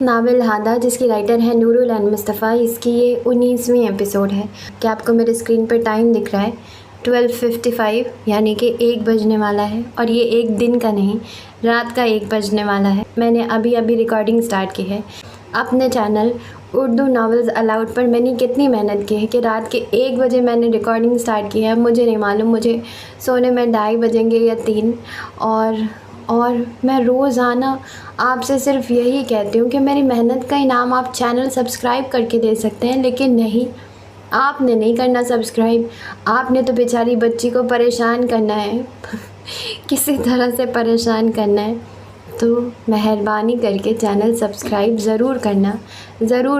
Novel ہادہ، جس کی writer ہے نور العین مصطفیٰ، اس کی یہ 19ویں ایپیسوڈ ہے۔ کیا آپ کو میرے اسکرین پر ٹائم دکھ رہا ہے؟ 12:55، یعنی کہ 1 بجنے والا ہے، اور یہ ایک دن کا نہیں، رات کا 1 بجنے والا ہے۔ میں نے ابھی ریکارڈنگ سٹارٹ کی ہے۔ اپنے چینل اردو ناولز الاؤڈ پر میں نے کتنی محنت کی ہے کہ رات کے 1 بجے میں نے ریکارڈنگ سٹارٹ کی ہے۔ مجھے نہیں معلوم مجھے سونے میں 2:30 بجیں گے یا 3، اور میں روزانہ آپ سے صرف یہی کہتی ہوں کہ میری محنت کا انعام آپ چینل سبسکرائب کر کے دے سکتے ہیں، لیکن نہیں، آپ نے نہیں کرنا سبسکرائب۔ آپ نے تو بیچاری بچی کو پریشان کرنا ہے کسی طرح سے پریشان کرنا ہے۔ تو مہربانی کر کے چینل سبسکرائب ضرور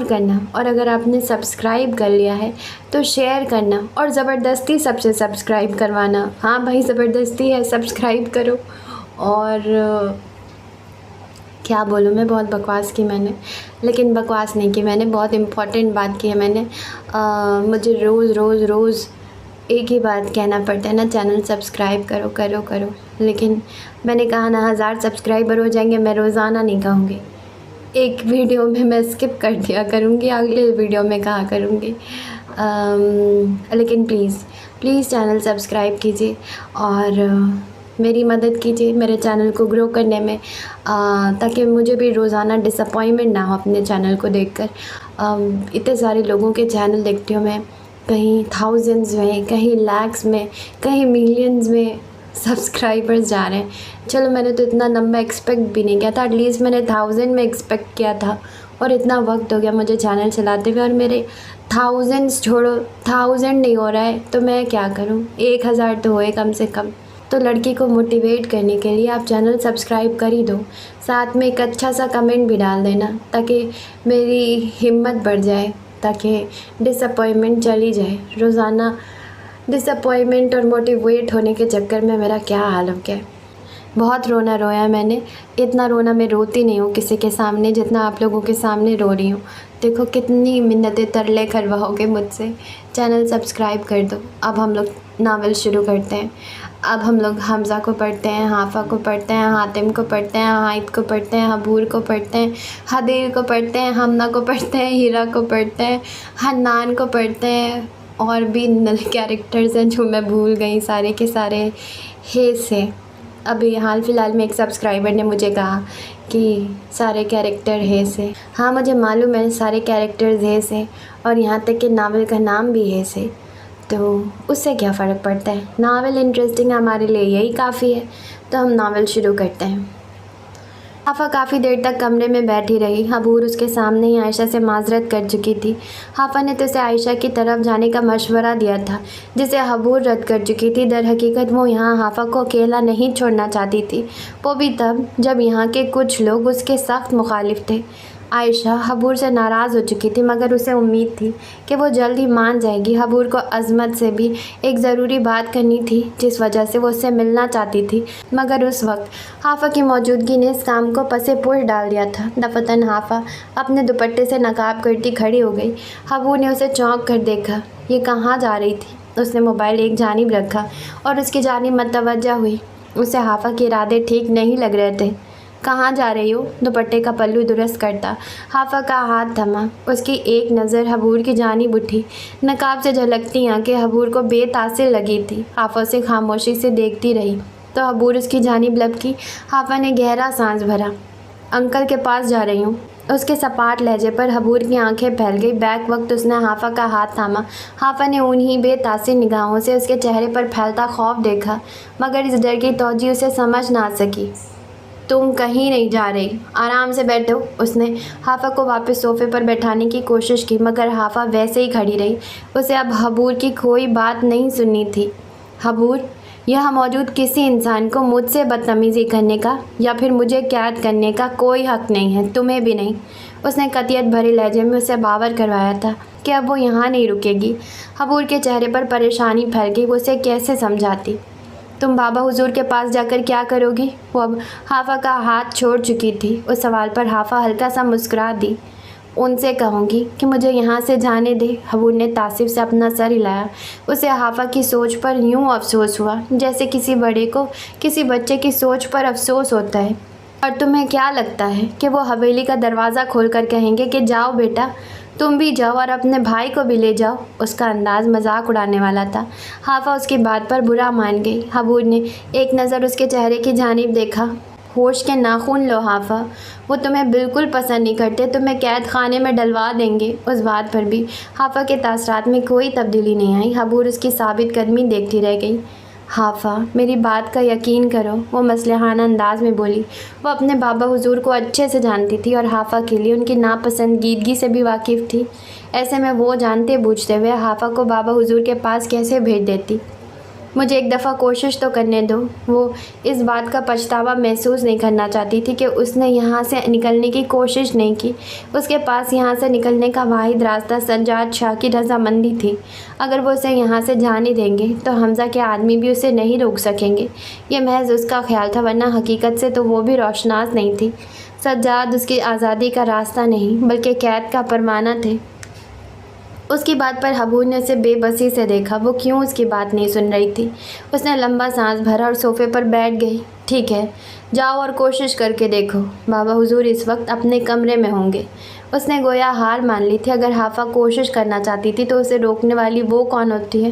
کرنا، اور اگر آپ نے سبسکرائب کر لیا ہے تو شیئر کرنا، اور زبردستی سب سے سبسکرائب کروانا۔ ہاں بھائی، زبردستی ہے، سبسکرائب کرو۔ اور کیا بولوں، میں بہت بکواس کی میں نے، لیکن بکواس نہیں کی میں نے، بہت امپورٹنٹ بات کی ہے میں نے۔ مجھے روز ایک ہی بات کہنا پڑتا ہے نا، چینل سبسکرائب کرو، لیکن میں نے کہا نا 1000 سبسکرائبر ہو جائیں گے، میں روزانہ نہیں کہوں گی، ایک ویڈیو میں اسکپ کر دیا کروں گی، اگلے ویڈیو میں کہا کروں گی۔ لیکن پلیز چینل سبسکرائب کیجیے اور میری مدد کیجیے میرے چینل کو گرو کرنے میں، تاکہ مجھے بھی روزانہ ڈس اپوائنٹمنٹ نہ ہو اپنے چینل کو دیکھ کر۔ اتنے سارے لوگوں کے چینل دیکھتی ہوں میں، کہیں تھاؤزنڈز میں، کہیں لیکس میں، کہیں ملینز میں سبسکرائبرز جا رہے ہیں۔ چلو، میں نے تو اتنا نمبر ایکسپیکٹ بھی نہیں کیا تھا، ایٹ لیسٹ میں نے 1000 میں ایکسپیکٹ کیا تھا، اور اتنا وقت ہو گیا مجھے چینل چلاتے ہوئے، اور میرے 1000 نہیں ہو رہا ہے، تو میں کیا کروں؟ 1000 تو ہوئے کم سے کم۔ تو لڑکی کو موٹیویٹ کرنے کے لیے آپ چینل سبسکرائب کر ہی دو، ساتھ میں ایک اچھا سا کمنٹ بھی ڈال دینا، تاکہ میری ہمت بڑھ جائے، تاکہ ڈس اپوائنٹمنٹ چلی جائے۔ روزانہ ڈس اپوائنٹمنٹ اور موٹیویٹ ہونے کے چکر میں میرا کیا حال ہو گیا ہے۔ بہت رویا میں نے، اتنا رونا میں روتی نہیں ہوں کسی کے سامنے جتنا آپ لوگوں کے سامنے رو رہی ہوں۔ دیکھو کتنی منتیں ترلے کرواؤ گے مجھ سے۔ چینل سبسکرائب کر دو۔ اب ہم لوگ ناول شروع کرتے ہیں۔ اب ہم لوگ حمزہ کو پڑھتے ہیں، حافہ کو پڑھتے ہیں، حاتم کو پڑھتے ہیں، حائط کو پڑھتے ہیں، حبور کو پڑھتے ہیں، حدیر کو پڑھتے ہیں، حمنہ کو پڑھتے ہیں، ہیرا کو پڑھتے ہیں، حنان کو پڑھتے ہیں، اور بھی کیریکٹرز ہیں جو میں بھول گئی، سارے کے سارے ہے سے۔ ابھی حال فی الحال میں ایک سبسکرائبر نے مجھے کہا کہ سارے کیریکٹر ہے سے۔ ہاں مجھے معلوم ہے سارے کیریکٹرز ہے سے، اور یہاں تک کہ ناول کا نام بھی ہے سے، تو اس سے کیا فرق پڑتا ہے؟ ناول انٹرسٹنگ ہمارے لیے یہی کافی ہے، تو ہم ناول شروع کرتے ہیں۔ حافہ کافی دیر تک کمرے میں بیٹھی رہی۔ حبور اس کے سامنے ہی عائشہ سے معذرت کر چکی تھی۔ حافہ نے تو اسے عائشہ کی طرف جانے کا مشورہ دیا تھا، جسے حبور رد کر چکی تھی۔ در حقیقت وہ یہاں حافہ کو اکیلا نہیں چھوڑنا چاہتی تھی، وہ بھی تب جب یہاں کے کچھ لوگ اس کے سخت مخالف تھے۔ عائشہ حبور سے ناراض ہو چکی تھی، مگر اسے امید تھی کہ وہ جلد ہی مان جائے گی۔ حبور کو عظمت سے بھی ایک ضروری بات کرنی تھی، جس وجہ سے وہ اس سے ملنا چاہتی تھی، مگر اس وقت حافہ کی موجودگی نے اس کام کو پس پش ڈال دیا تھا۔ دفتراً حافہ اپنے دوپٹے سے نقاب کرتی کھڑی ہو گئی۔ حبور نے اسے چونک کر دیکھا۔ یہ کہاں جا رہی تھی؟ اس نے موبائل ایک جانب رکھا اور اس کی جانب متوجہ ہوئی۔ اسے حافہ کے ارادے ٹھیک نہیں لگ رہے تھے۔ کہاں جا رہی ہو؟ دوپٹے کا پلو درست کرتا حافہ کا ہاتھ تھما۔ اس کی ایک نظر حبور کی جانب اٹھی۔ نقاب سے جھلکتی آنکھیں حبور کو بے تاثر لگی تھی۔ حافہ اسے خاموشی سے دیکھتی رہی تو حبور اس کی جانب لپکی۔ حافہ نے گہرا سانس بھرا۔ انکل کے پاس جا رہی ہوں۔ اس کے سپاٹ لہجے پر حبور کی آنکھیں پھیل گئی۔ بیک وقت اس نے حافہ کا ہاتھ تھاما۔ حافہ نے انہی بے تاثر نگاہوں سے اس کے چہرے پر پھیلتا خوف دیکھا، مگر اس ڈر کی توجہ اسے سمجھ نہ سکی۔ تم کہیں نہیں جا رہی، آرام سے بیٹھو۔ اس نے حافہ کو واپس صوفے پر بیٹھانے کی کوشش کی، مگر حافہ ویسے ہی کھڑی رہی۔ اسے اب حبور کی کوئی بات نہیں سننی تھی۔ حبور، یہاں موجود کسی انسان کو مجھ سے بدتمیزی کرنے کا یا پھر مجھے قید کرنے کا کوئی حق نہیں ہے، تمہیں بھی نہیں۔ اس نے قطعیت بھرے لہجے میں اسے باور کروایا تھا کہ اب وہ یہاں نہیں رکے گی۔ حبور کے چہرے پر پریشانی پھیل گئی۔ وہ اسے کیسے سمجھاتی؟ تم بابا حضور کے پاس جا کر کیا کرو گی؟ وہ اب حافہ کا ہاتھ چھوڑ چکی تھی۔ اس سوال پر حافہ ہلکا سا مسکرا دی۔ ان سے کہوں گی کہ مجھے یہاں سے جانے دے۔ حبور نے تعصب سے اپنا سر ہلایا۔ اسے حافہ کی سوچ پر یوں افسوس ہوا جیسے کسی بڑے کو کسی بچے کی سوچ پر افسوس ہوتا ہے۔ اور تمہیں کیا لگتا ہے کہ وہ حویلی کا دروازہ کھول کر کہیں گے کہ جاؤ بیٹا، تم بھی جاؤ اور اپنے بھائی کو بھی لے جاؤ؟ اس کا انداز مذاق اڑانے والا تھا۔ حافظ اس کی بات پر برا مان گئی۔ حبور نے ایک نظر اس کے چہرے کی جانب دیکھا۔ ہوش کے ناخن لو حافظ، وہ تمہیں بالکل پسند نہیں کرتے، تمہیں قید خانے میں ڈلوا دیں گے۔ اس بات پر بھی حافظ کے تاثرات میں کوئی تبدیلی نہیں آئی۔ حبور اس کی ثابت قدمی دیکھتی رہ گئی۔ حافظ، میری بات کا یقین کرو، وہ مصلحانہ انداز میں بولی۔ وہ اپنے بابا حضور کو اچھے سے جانتی تھی اور حافظ کے لیے ان کی ناپسندیدگی سے بھی واقف تھی۔ ایسے میں وہ جانتے بوجھتے ہوئے حافظ کو بابا حضور کے پاس کیسے بھیج دیتی؟ مجھے ایک دفعہ کوشش تو کرنے دو۔ وہ اس بات کا پچھتاوا محسوس نہیں کرنا چاہتی تھی کہ اس نے یہاں سے نکلنے کی کوشش نہیں کی۔ اس کے پاس یہاں سے نکلنے کا واحد راستہ سجاد شاہ کی رضامندی تھی۔ اگر وہ اسے یہاں سے جانے دیں گے تو حمزہ کے آدمی بھی اسے نہیں روک سکیں گے۔ یہ محض اس کا خیال تھا، ورنہ حقیقت سے تو وہ بھی روشناس نہیں تھی۔ سجاد اس کی آزادی کا راستہ نہیں بلکہ قید کا پروانہ تھے۔ اس کی بات پر حبور نے اسے بے بسی سے دیکھا۔ وہ کیوں اس کی بات نہیں سن رہی تھی؟ اس نے لمبا سانس بھرا اور صوفے پر بیٹھ گئی۔ ٹھیک ہے، جاؤ اور کوشش کر کے دیکھو۔ بابا حضور اس وقت اپنے کمرے میں ہوں گے۔ اس نے گویا ہار مان لی تھی۔ اگر حافظ کوشش کرنا چاہتی تھی تو اسے روکنے والی وہ کون ہوتی ہے؟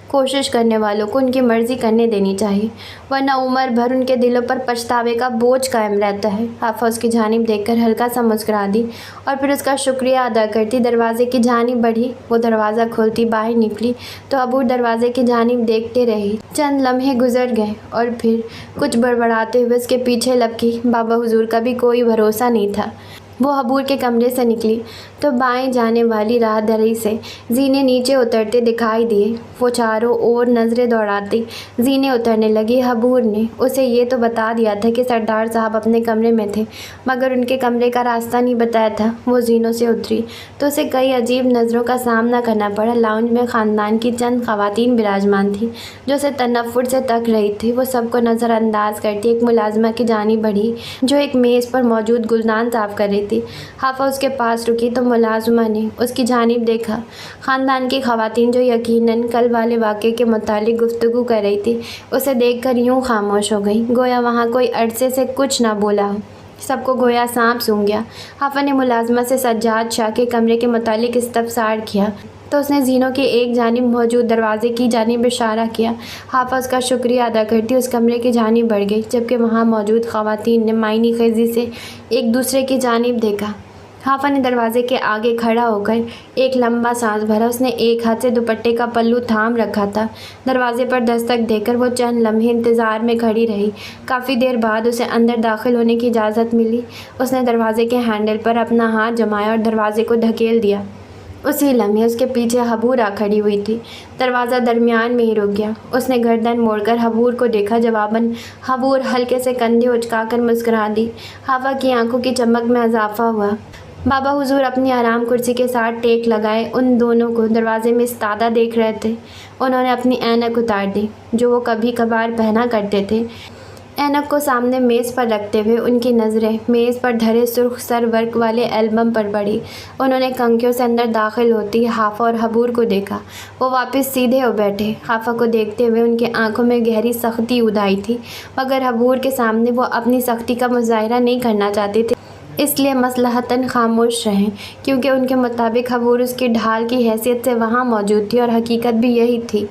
کوشش کرنے والوں کو ان کی مرضی کرنے دینی چاہیے، ورنہ عمر بھر ان کے دلوں پر پچھتاوے کا بوجھ قائم رہتا ہے۔ حافظ اس کی جانب دیکھ کر ہلکا سا مسکرا دی اور پھر اس کا شکریہ ادا کرتی دروازے کی جانب بڑھی۔ وہ دروازہ کھولتی باہر نکلی تو حبور دروازے کی جانب دیکھتے رہی۔ چند لمحے گزر گئے اور پھر کچھ بڑبڑاتے ہوئے اس کے پیچھے لپکی۔ بابا حضور کا بھی کوئی بھروسہ نہیں تھا۔ وہ حبور کے کمرے سے نکلی تو بائیں جانے والی راہداری سے زینے نیچے اترتے دکھائی دیے۔ وہ چاروں اور نظریں دوڑاتی زینے اترنے لگی۔ حبور نے اسے یہ تو بتا دیا تھا کہ سردار صاحب اپنے کمرے میں تھے، مگر ان کے کمرے کا راستہ نہیں بتایا تھا۔ وہ زینوں سے اتری تو اسے کئی عجیب نظروں کا سامنا کرنا پڑا۔ لاؤنج میں خاندان کی چند خواتین براجمان تھیں جو اسے تنفر سے تک رہی تھی۔ وہ سب کو نظر انداز کرتی ایک ملازمہ کی جانب بڑھی جو ایک میز پر موجود گلدان صاف کر رہی تھی۔ حافظ اس کے پاس رکی تو ملازمہ نے اس کی جانب دیکھا۔ خاندان کی خواتین جو یقیناً کل والے واقعے کے متعلق گفتگو کر رہی تھی، اسے دیکھ کر یوں خاموش ہو گئی گویا وہاں کوئی عرصے سے کچھ نہ بولا ہو۔ سب کو گویا سانپ سونگھ گیا۔ حافظ نے ملازمہ سے سجاد شاہ کے کمرے کے متعلق استفسار کیا تو اس نے زینوں کی ایک جانب موجود دروازے کی جانب اشارہ کیا۔ حافظ کا شکریہ ادا کرتی اس کمرے کی جانب بڑھ گئی، جبکہ وہاں موجود خواتین نے معنی خیزی سے ایک دوسرے کی جانب دیکھا۔ حافظ نے دروازے کے آگے کھڑا ہو کر ایک لمبا سانس بھرا۔ اس نے ایک ہاتھ سے دوپٹے کا پلو تھام رکھا تھا۔ دروازے پر دستک دے کر وہ چند لمحے انتظار میں کھڑی رہی۔ کافی دیر بعد اسے اندر داخل ہونے کی اجازت ملی۔ اس نے دروازے کے ہینڈل پر اپنا ہاتھ جمایا اور دروازے کو دھکیل دیا۔ اسی لمحے اس کے پیچھے حبور آ کھڑی ہوئی تھی۔ دروازہ درمیان میں ہی رک گیا۔ اس نے گردن موڑ کر حبور کو دیکھا۔ جواباً حبور ہلکے سے کندھے اچکا کر مسکرا دی۔ حافظ کی آنکھوں کی چمک میں اضافہ ہوا۔ بابا حضور اپنی آرام کرسی کے ساتھ ٹیک لگائے ان دونوں کو دروازے میں ایستادہ دیکھ رہے تھے۔ انہوں نے اپنی اینک اتار دی جو وہ کبھی کبھار پہنا کرتے تھے۔ اینک کو سامنے میز پر رکھتے ہوئے ان کی نظریں میز پر دھرے سرخ سر ورق والے البم پر پڑی۔ انہوں نے کنکھیوں سے اندر داخل ہوتی حافظ اور حبور کو دیکھا۔ وہ واپس سیدھے ہو بیٹھے۔ حافظ کو دیکھتے ہوئے ان کی آنکھوں میں گہری سختی ادائی تھی، مگر حبور کے سامنے وہ اپنی سختی کا مظاہرہ نہیں کرنا چاہتے تھے، اس لیے مصلحتاً خاموش رہیں، کیونکہ ان کے مطابق حبور اس کی ڈھال کی حیثیت سے وہاں موجود تھی اور حقیقت بھی یہی تھی۔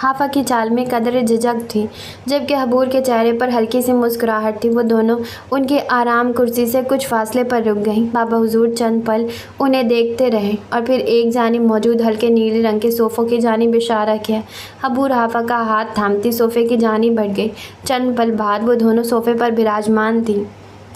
حافظ کی چال میں قدرے جھجک تھی، جبکہ حبور کے چہرے پر ہلکی سی مسکراہٹ تھی۔ وہ دونوں ان کی آرام کرسی سے کچھ فاصلے پر رک گئیں۔ بابا حضور چند پل انہیں دیکھتے رہے اور پھر ایک جانب موجود ہلکے نیلے رنگ کے صوفوں کی جانب اشارہ کیا۔ حبور حافظ کا ہاتھ تھامتی صوفے کی جانب بڑھ گئی۔ چند پل بعد وہ دونوں صوفے پر براجمان تھیں۔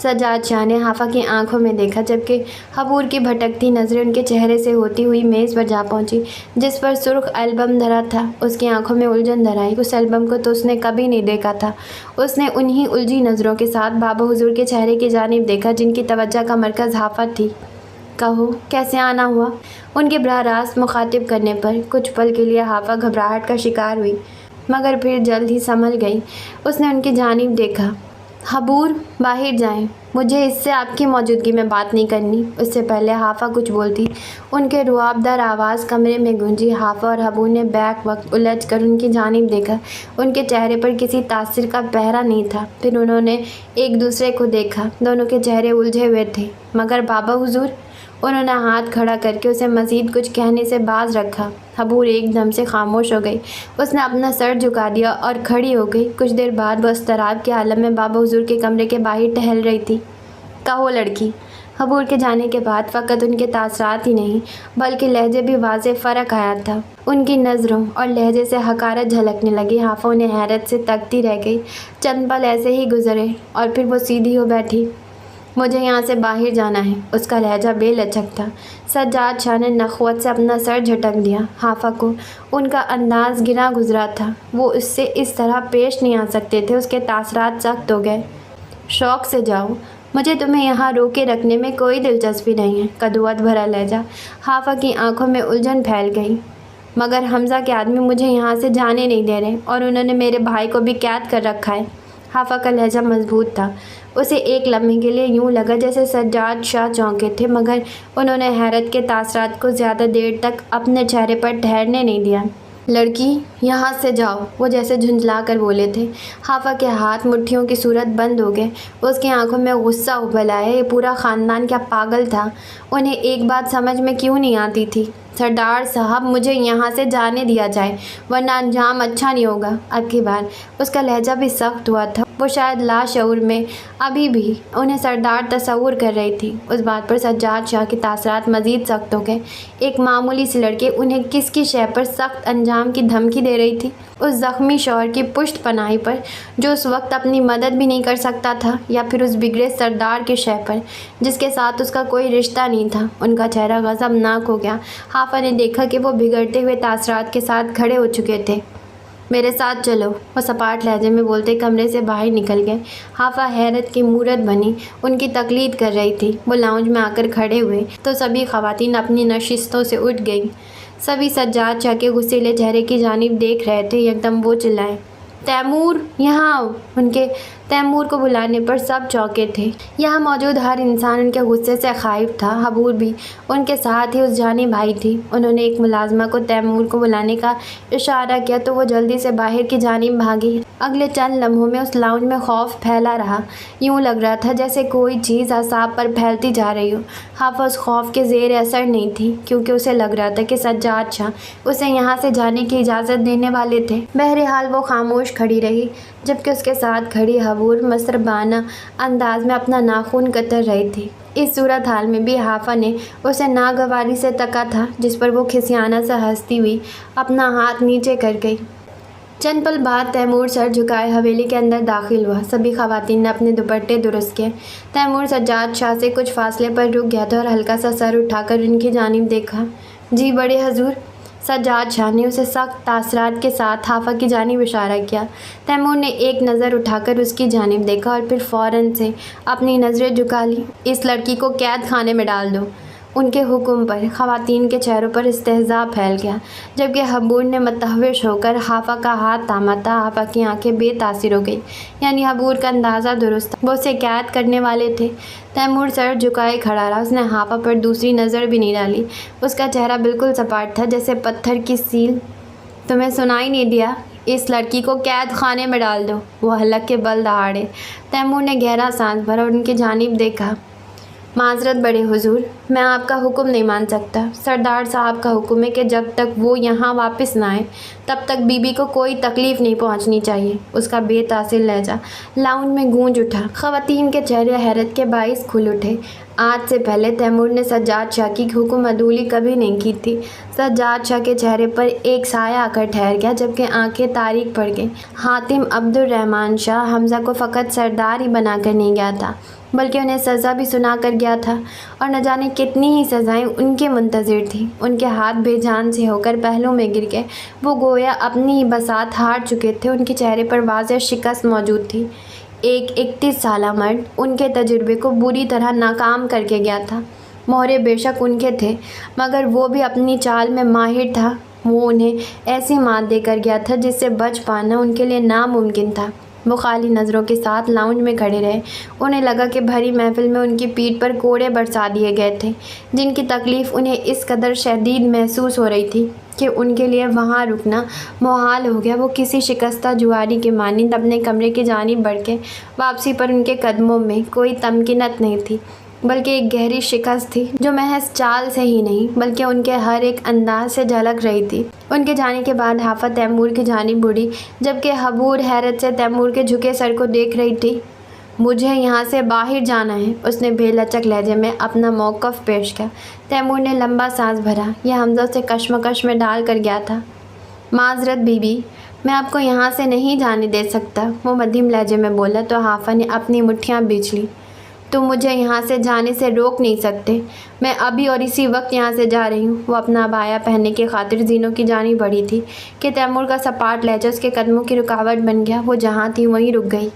سجاد شاہ نے حافظ کی آنکھوں میں دیکھا، جبکہ حبور کی بھٹکتی نظریں ان کے چہرے سے ہوتی ہوئی میز پر جا پہنچی جس پر سرخ البم دھرا تھا۔ اس کی آنکھوں میں الجھن دھر آئی۔ اس البم کو تو اس نے کبھی نہیں دیکھا تھا۔ اس نے انہی الجھی نظروں کے ساتھ بابا حضور کے چہرے کی جانب دیکھا جن کی توجہ کا مرکز حافظ تھی۔ کہو کیسے آنا ہوا؟ ان کے براہ راست مخاطب کرنے پر کچھ پل کے لیے حافظ گھبراہٹ کا شکار ہوئی، مگر پھر جلد ہی سنبھل گئی۔ اس نے ان کی جانب دیکھا۔ حبور باہر جائیں، مجھے اس سے آپ کی موجودگی میں بات نہیں کرنی۔ اس سے پہلے حافہ کچھ بولتی ان کے رعبدار آواز کمرے میں گونجی۔ حافہ اور حبور نے بیک وقت الجھ کر ان کی جانب دیکھا۔ ان کے چہرے پر کسی تاثر کا پہرا نہیں تھا۔ پھر انہوں نے ایک دوسرے کو دیکھا، دونوں کے چہرے الجھے ہوئے تھے۔ مگر بابا حضور، انہوں نے ہاتھ کھڑا کر کے اسے مزید کچھ کہنے سے باز رکھا۔ حبور ایک دم سے خاموش ہو گئی۔ اس نے اپنا سر جھکا دیا اور کھڑی ہو گئی۔ کچھ دیر بعد وہ اضطراب کے عالم میں بابا حضور کے کمرے کے باہر ٹہل رہی تھی۔ کہو لڑکی۔ حبور کے جانے کے بعد فقط ان کے تاثرات ہی نہیں بلکہ لہجے بھی واضح فرق آیا تھا۔ ان کی نظروں اور لہجے سے حقارت جھلکنے لگی۔ حافہ انہیں حیرت سے تکتی رہ گئی۔ چند پل ایسے ہی گزرے اور پھر وہ سیدھی ہو بیٹھی۔ مجھے یہاں سے باہر جانا ہے۔ اس کا لہجہ بے لچک تھا۔ سجاد شاہ نے نخوت سے اپنا سر جھٹک دیا۔ حافہ کو ان کا انداز گرا گزرا تھا۔ وہ اس سے اس طرح پیش نہیں آ سکتے تھے۔ اس کے تاثرات سخت ہو گئے۔ شوق سے جاؤ، مجھے تمہیں یہاں روکے رکھنے میں کوئی دلچسپی نہیں ہے۔ کدوت بھرا لہجہ۔ حافہ کی آنکھوں میں الجھن پھیل گئی۔ مگر حمزہ کے آدمی مجھے یہاں سے جانے نہیں دے رہے اور انہوں نے میرے بھائی کو بھی قید کر رکھا ہے۔ حافہ کا لہجہ مضبوط تھا۔ اسے ایک لمحے کے لیے یوں لگا جیسے سجاد شاہ چونکے تھے، مگر انہوں نے حیرت کے تاثرات کو زیادہ دیر تک اپنے چہرے پر ٹھہرنے نہیں دیا۔ لڑکی، یہاں سے جاؤ، وہ جیسے جھنجھلا کر بولے تھے۔ حافہ کے ہاتھ مٹھیوں کی صورت بند ہو گئے۔ اس کی آنکھوں میں غصہ ابل آیا۔ یہ پورا خاندان کیا پاگل تھا؟ انہیں ایک بات سمجھ میں کیوں نہیں آتی تھی؟ سردار صاحب، مجھے یہاں سے جانے دیا جائے ورنہ انجام اچھا نہیں ہوگا۔ اب کی بار اس کا لہجہ بھی سخت ہوا تھا۔ وہ شاید لاشعور میں ابھی بھی انہیں سردار تصور کر رہی تھی۔ اس بات پر سجاد شاہ کے تاثرات مزید سخت ہو گئے۔ ایک معمولی سی لڑکی انہیں کس کی شے پر سخت انجام کی دھمکی دے رہی تھی؟ اس زخمی شوہر کی پشت پناہی پر جو اس وقت اپنی مدد بھی نہیں کر سکتا تھا، یا پھر اس بگڑے سردار کے شے پر جس کے ساتھ اس کا کوئی رشتہ نہیں تھا؟ ان کا چہرہ غضبناک ہو گیا۔ حافہ نے دیکھا کہ وہ بگڑتے ہوئے تاثرات کے ساتھ کھڑے ہو چکے تھے۔ میرے ساتھ چلو، وہ سپاٹ لہجے میں بولتے کمرے سے باہر نکل گئے۔ حافہ حیرت کی مورت بنی ان کی تقلید کر رہی تھی۔ وہ لاؤنج میں آ کر کھڑے ہوئے تو سبھی خواتین اپنی نشستوں سے اٹھ گئیں۔ سبھی سجاد شاہ کے غصیلے چہرے کی جانب دیکھ رہے تھے۔ یکدم وہ چلائے، تیمور، یہاں آؤ۔ ان کے تیمور کو بلانے پر سب چونکے تھے۔ یہاں موجود ہر انسان ان کے غصے سے خائف تھا۔ حبور بھی ان کے ساتھ ہی اس جانب آئی تھی۔ انہوں نے ایک ملازمہ کو تیمور کو بلانے کا اشارہ کیا تو وہ جلدی سے باہر کی جانب بھاگی۔ اگلے چند لمحوں میں اس لاؤنج میں خوف پھیلا رہا۔ یوں لگ رہا تھا جیسے کوئی چیز اعصاب پر پھیلتی جا رہی ہو۔ حافظ اس خوف کے زیر اثر نہیں تھی، کیونکہ اسے لگ رہا تھا کہ سجاد شاہ اسے یہاں سے جانے کی اجازت دینے والے تھے۔ بہرحال وہ خاموش کھڑی رہی، جبکہ اس کے ساتھ کھڑی حبور مصربانہ انداز میں اپنا ناخن کتر رہی تھی۔ اس صورتحال میں بھی حافظ نے اسے ناگواری سے تکا تھا، جس پر وہ کھسیانہ سے ہنستی ہوئی اپنا ہاتھ نیچے کر گئی۔ چند پل بعد تیمور سر جھکائے حویلی کے اندر داخل ہوا۔ سبھی خواتین نے اپنے دوپٹے درست کیے۔ تیمور سجاد شاہ سے کچھ فاصلے پر رک گیا تھا اور ہلکا سا سر اٹھا کر ان کی جانب دیکھا۔ جی بڑے حضور، سجاد شاہ نے اسے سخت تاثرات کے ساتھ حافظ کی جانب اشارہ کیا۔ تیمور نے ایک نظر اٹھا کر اس کی جانب دیکھا اور پھر فوراً سے اپنی نظریں جھکا لیں۔ اس لڑکی کو قید خانے میں ڈال دو۔ ان کے حکم پر خواتین کے چہروں پر استہزاء پھیل گیا، جبکہ حبور نے متوحش ہو کر حافظ کا ہاتھ تھاما تھا۔ حافظ کی آنکھیں بے تاثر ہو گئیں، یعنی حبور کا اندازہ درست تھا، وہ اسے قید کرنے والے تھے۔ تیمور سر جھکائے کھڑا رہا۔ اس نے حافظ پر دوسری نظر بھی نہیں ڈالی۔ اس کا چہرہ بالکل سپاٹ تھا، جیسے پتھر کی سیل۔ تمہیں سنائی نہیں دیا؟ اس لڑکی کو قید خانے میں ڈال دو، وہ حلق کے بل دہاڑے۔ تیمور نے گہرا سانس بھرا اور ان کی جانب دیکھا۔ معذرت بڑے حضور، میں آپ کا حکم نہیں مان سکتا۔ سردار صاحب کا حکم ہے کہ جب تک وہ یہاں واپس نہ آئے تب تک بی بی کو کوئی تکلیف نہیں پہنچنی چاہیے۔ اس کا بے تاثر لہجہ لاؤنج میں گونج اٹھا۔ خواتین کے چہرے حیرت کے باعث کھل اٹھے۔ آج سے پہلے تیمور نے سجاد شاہ کی حکم عدولی کبھی نہیں کی تھی۔ سجاد شاہ کے چہرے پر ایک سایہ آ کر ٹھہر گیا، جبکہ آنکھیں تاریک پڑ گئیں۔ حاتم عبد الرحمن شاہ حمزہ کو فقط سردار ہی بنا کر نہیں گیا تھا، بلکہ انہیں سزا بھی سنا کر گیا تھا، اور نہ جانے کتنی ہی سزائیں ان کے منتظر تھیں۔ ان کے ہاتھ بے جان سے ہو کر پہلو میں گر گئے۔ وہ گویا اپنی ہی بساط ہار چکے تھے۔ ان کے چہرے پر واضح شکست موجود تھی۔ ایک 31 سالہ مرد ان کے تجربے کو بری طرح ناکام کر کے گیا تھا۔ مہرے بے شک ان کے تھے، مگر وہ بھی اپنی چال میں ماہر تھا۔ وہ انہیں ایسی مات دے کر گیا تھا جس سے بچ پانا ان کے لیے ناممکن تھا۔ وہ خالی نظروں کے ساتھ لاؤنج میں کھڑے رہے۔ انہیں لگا کہ بھری محفل میں ان کی پیٹھ پر کوڑے برسا دیے گئے تھے، جن کی تکلیف انہیں اس قدر شدید محسوس ہو رہی تھی کہ ان کے لیے وہاں رکنا محال ہو گیا۔ وہ کسی شکستہ جواری کے مانند اپنے کمرے کی جانب بڑھ کے واپسی پر ان کے قدموں میں کوئی تمکنت نہیں تھی، بلکہ ایک گہری شکست تھی جو محض چال سے ہی نہیں بلکہ ان کے ہر ایک انداز سے جھلک رہی تھی۔ ان کے جانے کے بعد حافظ تیمور کی جانب بڑھی، جبکہ حبور حیرت سے تیمور کے جھکے سر کو دیکھ رہی تھی۔ مجھے یہاں سے باہر جانا ہے، اس نے بے لچک لہجے میں اپنا موقف پیش کیا۔ تیمور نے لمبا سانس بھرا، یہ حمزہ سے کشمکش میں ڈال کر گیا تھا۔ معذرت بی بی، میں آپ کو یہاں سے نہیں جانے دے سکتا، وہ مدھیم لہجے میں بولا تو حافظ نے اپنی مٹھیاں بیچ لی۔ تم مجھے یہاں سے جانے سے روک نہیں سکتے، میں ابھی اور اسی وقت یہاں سے جا رہی ہوں۔ وہ اپنا عبایا پہننے کی خاطر زینوں کی جانب بڑھی تھی کہ تیمور کا سپاٹ لہجہ اس کے قدموں کی رکاوٹ بن گیا۔ وہ جہاں تھی وہیں رک گئی۔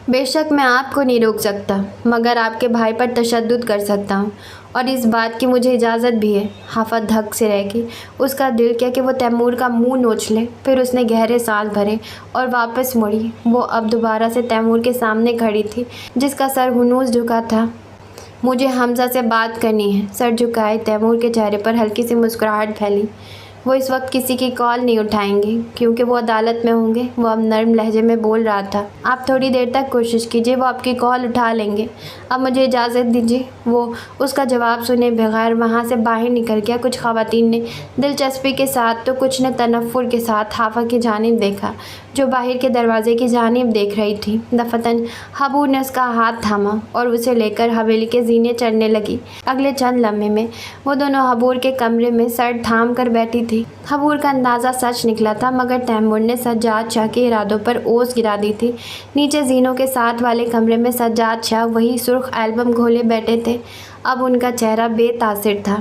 بے شک میں آپ کو نہیں روک سکتا، مگر آپ کے بھائی پر تشدد کر سکتا ہوں، اور اس بات کی مجھے اجازت بھی ہے۔ حافظ دھک سے رہ گئی۔ اس کا دل کیا کہ وہ تیمور کا منہ نوچ لے۔ پھر اس نے گہرے سانس بھرے اور واپس مڑی۔ وہ اب دوبارہ سے تیمور کے سامنے کھڑی تھی، جس کا سر ہنوز جھکا تھا۔ مجھے حمزہ سے بات کرنی ہے۔ سر جھکائے تیمور کے چہرے پر ہلکی سی مسکراہٹ پھیلی۔ وہ اس وقت کسی کی کال نہیں اٹھائیں گے کیونکہ وہ عدالت میں ہوں گے، وہ اب نرم لہجے میں بول رہا تھا۔ آپ تھوڑی دیر تک کوشش کیجیے، وہ آپ کی کال اٹھا لیں گے۔ اب مجھے اجازت دیجیے۔ وہ اس کا جواب سنے بغیر وہاں سے باہر نکل گیا۔ کچھ خواتین نے دلچسپی کے ساتھ تو کچھ نے تنفر کے ساتھ حافظ کی جانب دیکھا، جو باہر کے دروازے کی جانب دیکھ رہی تھی۔ دفتن حبور نے اس کا ہاتھ تھاما اور اسے لے کر حویلی کے زینے چڑھنے لگی۔ اگلے چند لمحے میں وہ دونوں حبور کے کمرے میں سر تھام کر بیٹھی تھی۔ حبور کا اندازہ سچ نکلا تھا، مگر تیمور نے سجاد شاہ کے ارادوں پر اوس گرا دی تھی۔ نیچے زینوں کے ساتھ والے کمرے میں سجاد شاہ وہی سرخ ایلبم کھولے بیٹھے تھے۔ اب ان کا چہرہ بے تاثر تھا۔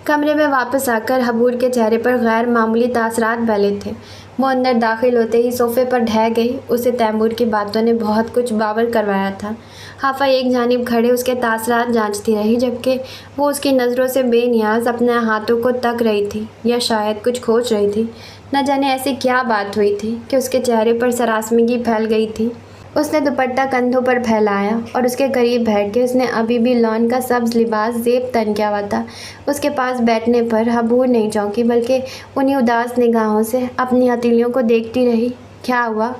کمرے میں واپس آ کر حبور کے چہرے پر غیر معمولی تاثرات پھیلے تھے۔ وہ اندر داخل ہوتے ہی صوفے پر ڈھہ گئی۔ اسے تیمور کی باتوں نے بہت کچھ باور کروایا تھا۔ حافظ ایک جانب کھڑے اس کے تاثرات جانچتی رہی، جبکہ وہ اس کی نظروں سے بے نیاز اپنے ہاتھوں کو تک رہی تھی یا شاید کچھ کھوج رہی تھی۔ نہ جانے ایسی کیا بات ہوئی تھی کہ اس کے چہرے پر سراسیمگی پھیل گئی تھی۔ اس نے دوپٹہ کندھوں پر پھیلایا اور اس کے قریب بیٹھ کے اس نے ابھی بھی لان کا سبز لباس زیب تن کیا ہوا تھا۔ اس کے پاس بیٹھنے پر حبور نہیں چونکی، بلکہ انہی اداس نگاہوں سے اپنی ہتھیلیوں کو دیکھتی رہی۔ کیا ہوا؟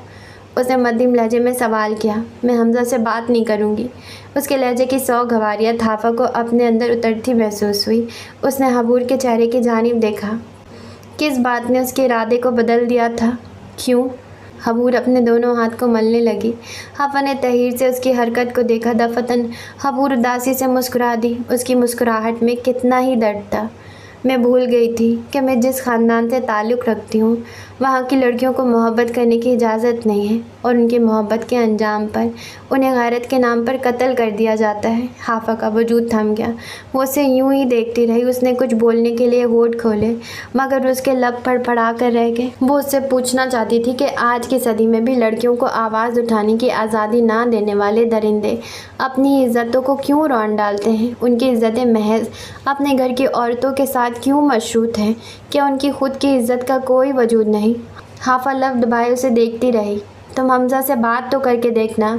اس نے مدھیم لہجے میں سوال کیا۔ میں حمزہ سے بات نہیں کروں گی۔ اس کے لہجے کی سوگواریت حافظ کو اپنے اندر اترتی محسوس ہوئی۔ اس نے حبور کے چہرے کی جانب دیکھا۔ کس بات نے اس کے ارادے کو بدل دیا تھا؟ کیوں؟ حبور اپنے دونوں ہاتھ کو ملنے لگی۔ حافظ نے تحیر سے اس کی حرکت کو دیکھا۔ دفتن حبور اداسی سے مسکرا دی۔ اس کی مسکراہٹ میں کتنا ہی درد تھا۔ میں بھول گئی تھی کہ میں جس خاندان سے تعلق رکھتی ہوں وہاں کی لڑکیوں کو محبت کرنے کی اجازت نہیں ہے، اور ان کی محبت کے انجام پر انہیں غیرت کے نام پر قتل کر دیا جاتا ہے۔ حافظ کا وجود تھم گیا۔ وہ اسے یوں ہی دیکھتی رہی۔ اس نے کچھ بولنے کے لیے ہونٹ کھولے، مگر اس کے لب پھڑپڑا کر رہ گئے۔ وہ اس سے پوچھنا چاہتی تھی کہ آج کی صدی میں بھی لڑکیوں کو آواز اٹھانے کی آزادی نہ دینے والے درندے اپنی عزتوں کو کیوں رون ڈالتے ہیں؟ ان کی عزتیں محض اپنے گھر کی عورتوں کے ساتھ کیوں مشروط ہیں؟ کیا ان کی خود کی عزت کا کوئی وجود نہیں؟ حافظ لب دبائے اسے دیکھتی رہی۔ تم حمزہ سے بات تو کر کے دیکھنا،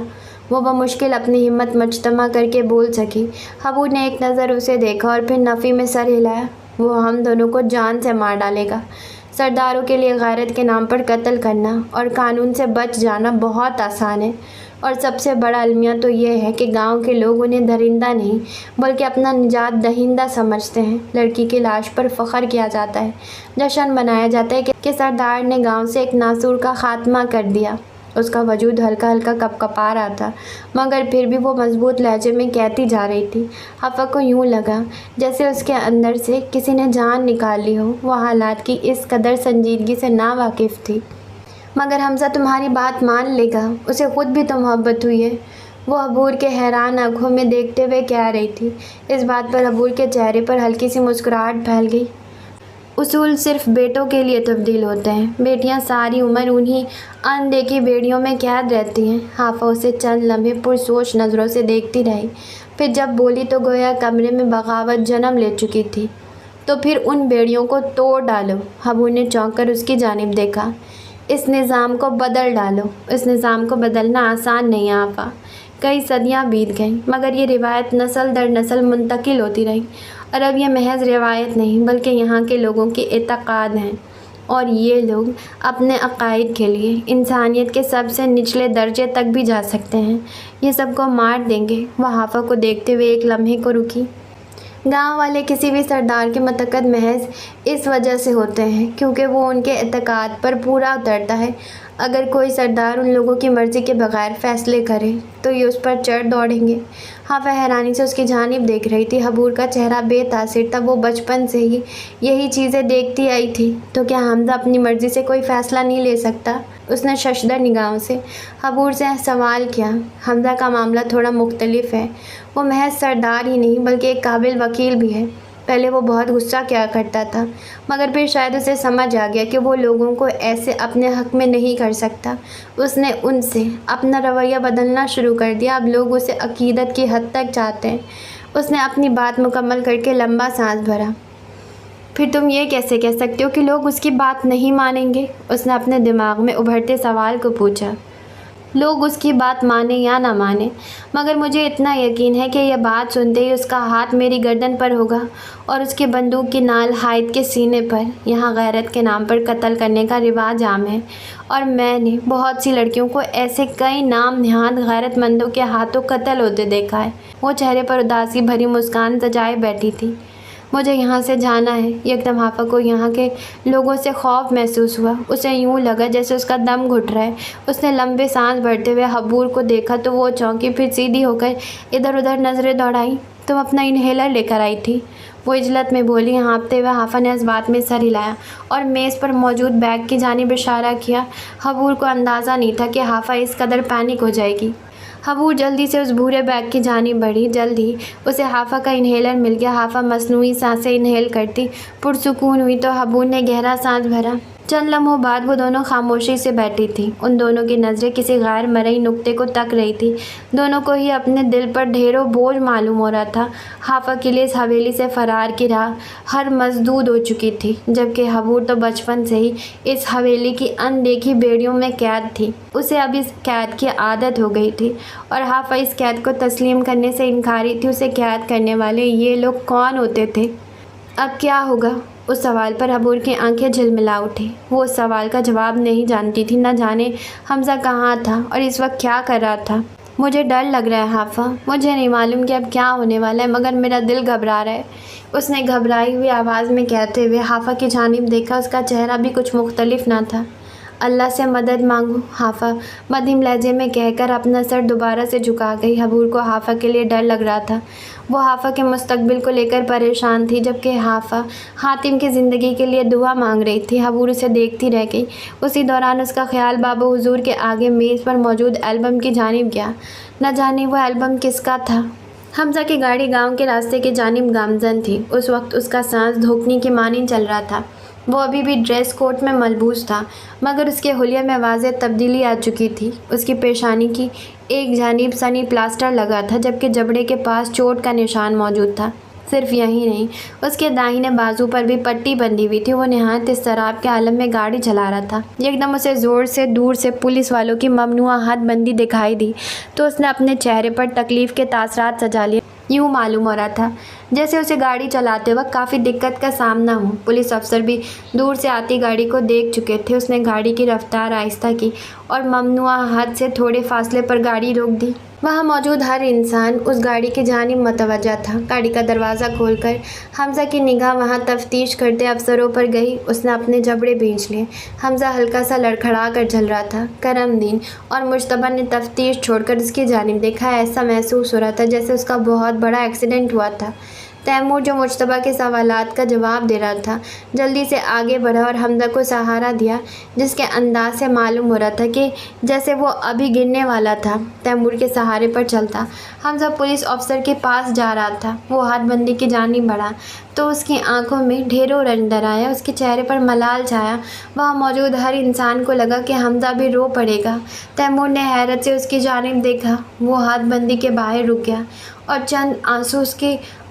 وہ بمشکل اپنی ہمت مجتمع کر کے بول سکی۔ حبور نے ایک نظر اسے دیکھا اور پھر نفی میں سر ہلایا۔ وہ ہم دونوں کو جان سے مار ڈالے گا۔ سرداروں کے لیے غیرت کے نام پر قتل کرنا اور قانون سے بچ جانا بہت آسان ہے، اور سب سے بڑا المیہ تو یہ ہے کہ گاؤں کے لوگ انہیں درندہ نہیں بلکہ اپنا نجات دہندہ سمجھتے ہیں۔ لڑکی کی لاش پر فخر کیا جاتا ہے، جشن منایا جاتا ہے کہ سردار نے گاؤں سے ایک ناسور کا خاتمہ کر دیا۔ اس کا وجود ہلکا ہلکا کپکپا رہا تھا، مگر پھر بھی وہ مضبوط لہجے میں کہتی جا رہی تھی۔ حافظ کو یوں لگا جیسے اس کے اندر سے کسی نے جان نکال لی ہو۔ وہ حالات کی اس قدر سنجیدگی سے نا واقف تھی۔ مگر حمزہ تمہاری بات مان لے گا، اسے خود بھی تو محبت ہوئی ہے، وہ حبور کے حیران آنکھوں میں دیکھتے ہوئے کہہ رہی تھی۔ اس بات پر حبور کے چہرے پر ہلکی سی مسکراہٹ پھیل گئی۔ اصول صرف بیٹوں کے لیے تبدیل ہوتے ہیں، بیٹیاں ساری عمر انہی اندیکھی بیڑیوں میں قید رہتی ہیں۔ حافظ اسے چند لمحے پرسوچ نظروں سے دیکھتی رہی، پھر جب بولی تو گویا کمرے میں بغاوت جنم لے چکی تھی۔ تو پھر ان بیڑیوں کو توڑ ڈالو۔ حبور نے چونک کر اس کی جانب دیکھا۔ اس نظام کو بدل ڈالو۔ اس نظام کو بدلنا آسان نہیں ہے آپا، کئی صدیاں بیت گئیں مگر یہ روایت نسل در نسل منتقل ہوتی رہی، اور اب یہ محض روایت نہیں بلکہ یہاں کے لوگوں کی اعتقاد ہیں، اور یہ لوگ اپنے عقائد کے لیے انسانیت کے سب سے نچلے درجے تک بھی جا سکتے ہیں۔ یہ سب کو مار دیں گے۔ وہ حافظ کو دیکھتے ہوئے ایک لمحے کو رکی۔ گاؤں والے کسی بھی سردار کے متقد محض اس وجہ سے ہوتے ہیں کیونکہ وہ ان کے اعتقاد پر پورا اترتا ہے۔ اگر کوئی سردار ان لوگوں کی مرضی کے بغیر فیصلے کرے تو یہ اس پر چڑھ دوڑیں گے۔ حافظ حیرانی سے اس کی جانب دیکھ رہی تھی۔ حبور کا چہرہ بے تاثر تھا، وہ بچپن سے ہی یہی چیزیں دیکھتی آئی تھی۔ تو کیا حمزہ اپنی مرضی سے کوئی فیصلہ نہیں لے سکتا؟ اس نے ششدر نگاہوں سے حبور سے سوال کیا۔ حمزہ کا معاملہ تھوڑا مختلف ہے، وہ محض سردار ہی نہیں بلکہ ایک قابل وکیل بھی ہے۔ پہلے وہ بہت غصہ کیا کرتا تھا مگر پھر شاید اسے سمجھ آ گیا کہ وہ لوگوں کو ایسے اپنے حق میں نہیں کر سکتا۔ اس نے ان سے اپنا رویہ بدلنا شروع کر دیا۔ اب لوگ اسے عقیدت کی حد تک چاہتے ہیں۔ اس نے اپنی بات مکمل کر کے لمبا سانس بھرا۔ پھر تم یہ کیسے کہہ سکتے ہو کہ لوگ اس کی بات نہیں مانیں گے؟ اس نے اپنے دماغ میں ابھرتے سوال کو پوچھا۔ لوگ اس کی بات مانیں یا نہ مانیں مگر مجھے اتنا یقین ہے کہ یہ بات سنتے ہی اس کا ہاتھ میری گردن پر ہوگا اور اس کی بندوق کی نال حائط کے سینے پر۔ یہاں غیرت کے نام پر قتل کرنے کا رواج عام ہے اور میں نے بہت سی لڑکیوں کو ایسے کئی نام نہاد غیرت مندوں کے ہاتھوں قتل ہوتے دیکھا ہے۔ وہ چہرے پر اداسی بھری مسکان سجائے بیٹھی تھی۔ مجھے یہاں سے جانا ہے۔ یکدم حافظ کو یہاں کے لوگوں سے خوف محسوس ہوا۔ اسے یوں لگا جیسے اس کا دم گھٹ رہا ہے۔ اس نے لمبے سانس بھرتے ہوئے حبور کو دیکھا تو وہ چونکی، پھر سیدھی ہو کر ادھر ادھر نظریں دوڑائیں۔ تم اپنا انہیلر لے کر آئی تھی؟ وہ عجلت میں بولی۔ ہانپتے ہوئے حافظ نے اس بات میں سر ہلایا اور میز پر موجود بیگ کی جانب اشارہ کیا۔ حبور کو اندازہ نہیں تھا کہ حافظ اس قدر پینک ہو جائے گی۔ حبور جلدی سے اس بھورے بیگ کی جانب بڑھی۔ جلد ہی اسے حافظ کا انہیلر مل گیا۔ حافظ مصنوعی سانسیں انہیل کرتی پرسکون ہوئی تو حبور نے گہرا سانس بھرا۔ چند لمحوں بعد وہ دونوں خاموشی سے بیٹھی تھیں۔ ان دونوں کی نظریں کسی غیر مرئی نقطے کو تک رہی تھی۔ دونوں کو ہی اپنے دل پر ڈھیروں بوجھ معلوم ہو رہا تھا۔ حافظ کے لیے اس حویلی سے فرار کی راہ ہر مسدود ہو چکی تھی جبکہ حبور تو بچپن سے ہی اس حویلی کی اندیکھی بیڑیوں میں قید تھی۔ اسے اب اس قید کی عادت ہو گئی تھی اور حافظ اس قید کو تسلیم کرنے سے انکاری تھی۔ اسے قید کرنے والے یہ لوگ کون ہوتے تھے؟ اب کیا ہوگا؟ اس سوال پر حبور کی آنکھیں جھلملا اٹھی۔ وہ اس سوال کا جواب نہیں جانتی تھی۔ نہ جانے حمزہ کہاں تھا اور اس وقت کیا کر رہا تھا۔ مجھے ڈر لگ رہا ہے حافظ، مجھے نہیں معلوم کہ اب کیا ہونے والا ہے مگر میرا دل گھبرا رہا ہے، اس نے گھبرائی ہوئی آواز میں کہتے ہوئے حافظ کی جانب دیکھا۔ اس کا چہرہ بھی کچھ مختلف نہ تھا۔ اللہ سے مدد مانگو حافظ مدھم لہجے میں کہہ کر اپنا سر دوبارہ سے جھکا گئی۔ حبور کو حافظ کے لیے ڈر لگ رہا تھا۔ وہ حافظ کے مستقبل کو لے کر پریشان تھی جبکہ حافظ حاتم کی زندگی کے لیے دعا مانگ رہی تھی۔ حبور اسے دیکھتی رہ گئی۔ اسی دوران اس کا خیال باب حضور کے آگے میز پر موجود البم کی جانب گیا۔ نہ جانے وہ البم کس کا تھا۔ حمزہ کی گاڑی گاؤں کے راستے کی جانب گامزن تھی۔ اس وقت اس کا سانس دھوکنے کی مانند چل رہا تھا۔ وہ ابھی بھی ڈریس کوٹ میں ملبوس تھا مگر اس کے حلیے میں واضح تبدیلی آ چکی تھی۔ اس کی پیشانی کی ایک جانب سنی پلاسٹر لگا تھا جبکہ جبڑے کے پاس چوٹ کا نشان موجود تھا۔ صرف یہی نہیں، اس کے داہنے بازو پر بھی پٹی بندھی ہوئی تھی۔ وہ نہایت اضطراب کے عالم میں گاڑی چلا رہا تھا۔ یکدم اسے زور سے دور سے پولیس والوں کی ممنوعہ حد بندی دکھائی دی تو اس نے اپنے چہرے پر تکلیف کے تاثرات سجا لیے۔ یوں معلوم ہو رہا تھا جیسے اسے گاڑی چلاتے وقت کافی دقت کا سامنا ہو۔ پولیس افسر بھی دور سے آتی گاڑی کو دیکھ چکے تھے۔ اس نے گاڑی کی رفتار آہستہ کی اور ممنوعہ حد سے تھوڑے فاصلے پر گاڑی روک دی۔ وہاں موجود ہر انسان اس گاڑی کی جانب متوجہ تھا۔ گاڑی کا دروازہ کھول کر حمزہ کی نگاہ وہاں تفتیش کرتے افسروں پر گئی۔ اس نے اپنے جبڑے بھینچ لیے۔ حمزہ ہلکا سا لڑکھڑا کر جل رہا تھا۔ کرم دین اور مجتبیٰ نے تفتیش چھوڑ کر اس کی جانب دیکھا۔ ایسا محسوس ہو رہا تھا جیسے اس کا بہت بڑا ایکسیڈنٹ ہوا تھا۔ تیمور جو مجتبیٰ کے سوالات کا جواب دے رہا تھا جلدی سے آگے بڑھا اور حمزہ کو سہارا دیا جس کے انداز سے معلوم ہو رہا تھا کہ جیسے وہ ابھی گرنے والا تھا۔ تیمور کے سہارے پر چلتا حمزہ پولیس افسر کے پاس جا رہا تھا۔ وہ ہاتھ بندی کی جانب بڑھا تو اس کی آنکھوں میں ڈھیروں رنگ در آیا۔ اس کے چہرے پر ملال چھایا۔ وہاں موجود ہر انسان کو لگا کہ حمزہ بھی رو پڑے گا۔ تیمور نے حیرت سے اس کی جانب دیکھا۔ وہ ہاتھ بندی کے باہر رک گیا اور چند آنسو اس کی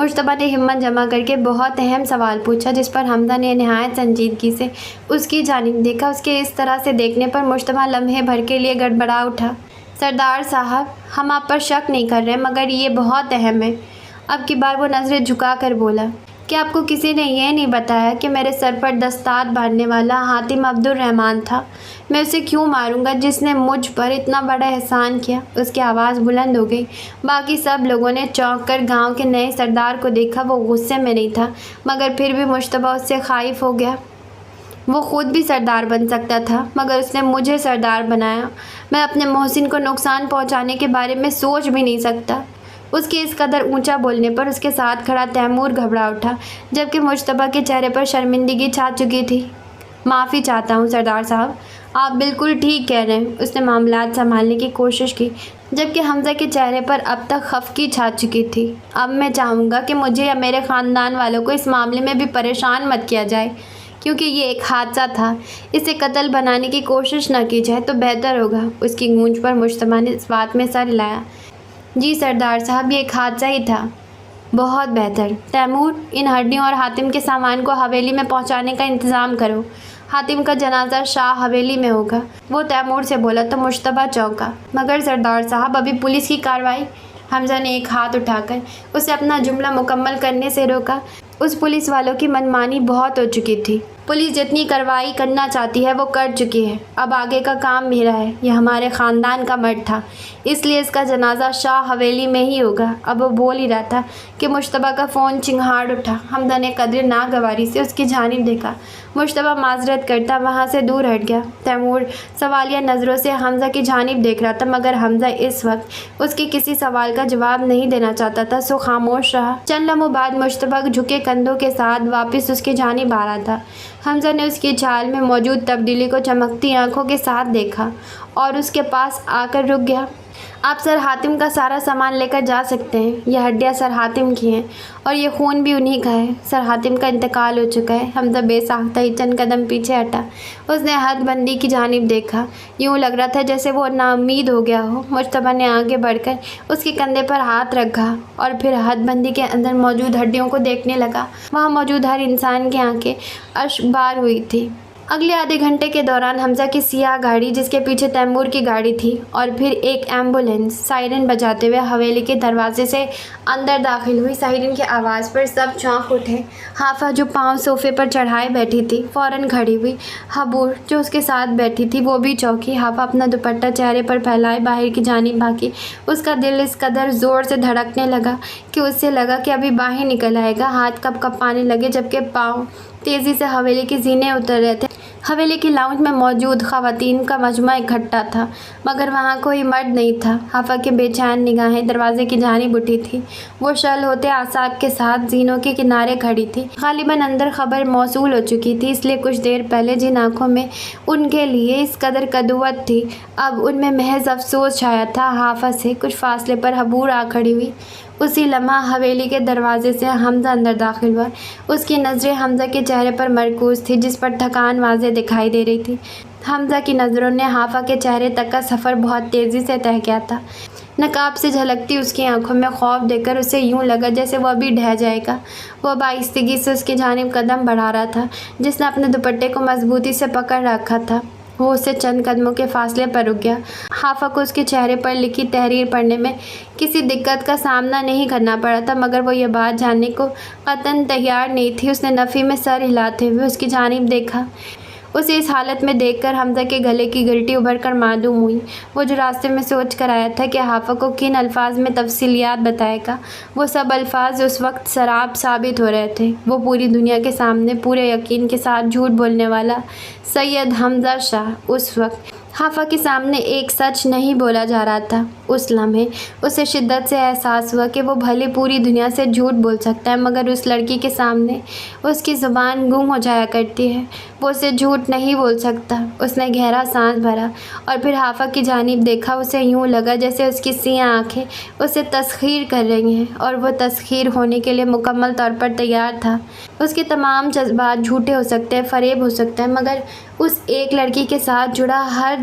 مشتبہ نے ہمت جمع کر کے بہت اہم سوال پوچھا، جس پر حمزہ نے نہایت سنجیدگی سے اس کی جانب دیکھا۔ اس کے اس طرح سے دیکھنے پر مشتبہ لمحے بھر کے لیے گڑبڑا اٹھا۔ سردار صاحب، ہم آپ پر شک نہیں کر رہے، مگر یہ بہت اہم ہے۔ اب کی بار وہ نظریں جھکا کر بولا، کیا آپ کو کسی نے یہ نہیں بتایا کہ میرے سر پر دستار باندھنے والا حاتم عبد الرحمن تھا؟ میں اسے کیوں ماروں گا جس نے مجھ پر اتنا بڑا احسان کیا؟ اس کی آواز بلند ہو گئی۔ باقی سب لوگوں نے چونک کر گاؤں کے نئے سردار کو دیکھا۔ وہ غصے میں نہیں تھا، مگر پھر بھی مشتبہ اس سے خائف ہو گیا۔ وہ خود بھی سردار بن سکتا تھا، مگر اس نے مجھے سردار بنایا۔ میں اپنے محسن کو نقصان پہنچانے کے بارے میں سوچ بھی نہیں سکتا۔ اس کے اس قدر اونچا بولنے پر اس کے ساتھ کھڑا تیمور گھبرا اٹھا، جبکہ مشتبہ کے چہرے پر شرمندگی چھا چکی تھی۔ معافی چاہتا ہوں سردار صاحب، آپ بالکل ٹھیک کہہ رہے ہیں۔ اس نے معاملات سنبھالنے کی کوشش کی، جبکہ حمزہ کے چہرے پر اب تک خفگی چھا چکی تھی۔ اب میں چاہوں گا کہ مجھے یا میرے خاندان والوں کو اس معاملے میں بھی پریشان مت کیا جائے، کیونکہ یہ ایک حادثہ تھا۔ اسے قتل بنانے کی کوشش نہ کی جائے تو بہتر ہوگا۔ اس کی گونج پر مشتبہ نے اس بات میں سر ہلایا۔ جی سردار صاحب، یہ ایک حادثہ ہی تھا۔ بہت بہتر۔ تیمور، ان ہڈیوں اور حاتم کے سامان کو حویلی میں پہنچانے کا انتظام کرو۔ حاتم کا جنازہ شاہ حویلی میں ہوگا، وہ تیمور سے بولا تو مشتبہ چونکا۔ مگر سردار صاحب، ابھی پولیس کی کارروائی۔ حمزہ نے ایک ہاتھ اٹھا کر اسے اپنا جملہ مکمل کرنے سے روکا۔ اس پولیس والوں کی منمانی بہت ہو چکی تھی۔ پولیس جتنی کارروائی کرنا چاہتی ہے وہ کر چکی ہے، اب آگے کا کام میرا ہے۔ یہ ہمارے خاندان کا مرد تھا، اس لیے اس کا جنازہ شاہ حویلی میں ہی ہوگا۔ اب وہ بول ہی رہا تھا کہ مشتبہ کا فون چنگھاڑ اٹھا۔ حمزہ نے قدر ناگواری سے اس کی جانب دیکھا۔ مشتبہ معذرت کرتا وہاں سے دور ہٹ گیا۔ تیمور سوالیہ نظروں سے حمزہ کی جانب دیکھ رہا تھا، مگر حمزہ اس وقت اس کے کسی سوال کا جواب نہیں دینا چاہتا تھا، سو خاموش رہا۔ چند لمحوں بعد مشتبہ جھکے کندھوں کے ساتھ واپس اس کی جانب آ رہا تھا۔ حمزہ نے اس کی چال میں موجود تبدیلی کو چمکتی آنکھوں کے ساتھ دیکھا اور اس کے پاس آ کر رک گیا۔ آپ سر حاتم کا سارا سامان لے کر جا سکتے ہیں۔ یہ ہڈیاں سر حاتم کی ہیں اور یہ خون بھی انہی کا ہے۔ سر حاتم کا انتقال ہو چکا ہے۔ حمزہ بے ساختہ ہی چند قدم پیچھے ہٹا۔ اس نے حد بندی کی جانب دیکھا، یوں لگ رہا تھا جیسے وہ ناامید ہو گیا ہو۔ مشتبہ نے آگے بڑھ کر اس کے کندھے پر ہاتھ رکھا اور پھر حد بندی کے اندر موجود ہڈیوں کو دیکھنے لگا۔ وہاں موجود ہر انسان کی آنکھیں اشک بار ہوئی تھی۔ اگلے آدھے گھنٹے کے دوران حمزہ کی سیاہ گاڑی، جس کے پیچھے تیمور کی گاڑی تھی، اور پھر ایک ایمبولینس سائرن بجاتے ہوئے حویلی کے دروازے سے اندر داخل ہوئی۔ سائرن کی آواز پر سب چونک اٹھے۔ حافظ، جو پاؤں صوفے پر چڑھائے بیٹھی تھی، فوراً کھڑی ہوئی۔ حبور، جو اس کے ساتھ بیٹھی تھی، وہ بھی چونکی۔ حافظ اپنا دوپٹہ چہرے پر پھیلائے باہر کی جانب بھاگی۔ اس کا دل اس قدر زور سے دھڑکنے لگا کہ اس سے لگا کہ ابھی باہر نکل آئے گا۔ ہاتھ کپ کپانے لگے، جبکہ پاؤں تیزی سے حویلی کی زینے اتر رہے تھے۔ حویلی کی لاؤنج میں موجود خواتین کا مجمع اکٹھا تھا، مگر وہاں کوئی مرد نہیں تھا۔ حافظ کی بے چین نگاہیں دروازے کی جانب اٹھی تھیں۔ وہ شل ہوتے اعصاب کے ساتھ زینوں کے کنارے کھڑی تھی۔ غالباً اندر خبر موصول ہو چکی تھی، اس لیے کچھ دیر پہلے جن آنکھوں میں ان کے لیے اس قدر کدوت تھی، اب ان میں محض افسوس چھایا تھا۔ حافظ سے کچھ فاصلے پر حبور آ کھڑی ہوئی۔ اسی لمحہ حویلی کے دروازے سے حمزہ اندر داخل ہوا۔ اس کی نظریں حمزہ کے چہرے پر مرکوز تھیں، جس پر تھکان واضح دکھائی دے رہی تھی۔ حمزہ کی نظروں نے حافظ کے چہرے تک کا سفر بہت تیزی سے طے کیا تھا۔ نقاب سے جھلکتی اس کی آنکھوں میں خوف دیکھ کر اسے یوں لگا جیسے وہ ابھی ڈھہ جائے گا۔ وہ بائستگی سے اس کی جانب قدم بڑھا رہا تھا، جس نے اپنے دوپٹے کو مضبوطی سے پکڑ رکھا تھا۔ وہ اس سے چند قدموں کے فاصلے پر رک گیا۔ حافظ کو اس کے چہرے پر لکھی تحریر پڑھنے میں کسی دقت کا سامنا نہیں کرنا پڑا تھا، مگر وہ یہ بات جاننے کو قطعاً تیار نہیں تھی۔ اس نے نفی میں سر ہلاتے ہوئے اس کی جانب دیکھا۔ اسے اس حالت میں دیکھ کر حمزہ کے گلے کی گلٹی ابھر کر معدوم ہوئی۔ وہ جو راستے میں سوچ کر آیا تھا کہ حافظ کو کن الفاظ میں تفصیلات بتائے گا، وہ سب الفاظ اس وقت سراب ثابت ہو رہے تھے۔ وہ پوری دنیا کے سامنے پورے یقین کے ساتھ جھوٹ بولنے والا سید حمزہ شاہ اس وقت حافظ کے سامنے ایک سچ نہیں بولا جا رہا تھا۔ اس لمحے اسے شدت سے احساس ہوا کہ وہ بھلے پوری دنیا سے جھوٹ بول سکتا ہے، مگر اس لڑکی کے سامنے اس کی زبان گم ہو جایا کرتی ہے، وہ اسے جھوٹ نہیں بول سکتا۔ اس نے گہرا سانس بھرا اور پھر حافظ کی جانب دیکھا۔ اسے یوں لگا جیسے اس کی سیاہ آنکھیں اسے تسخیر کر رہی ہیں، اور وہ تسخیر ہونے کے لیے مکمل طور پر تیار تھا۔ اس کے تمام جذبات جھوٹے ہو سکتے ہیں، فریب ہو سکتا ہے، مگر اس ایک لڑکی کے ساتھ جڑا ہر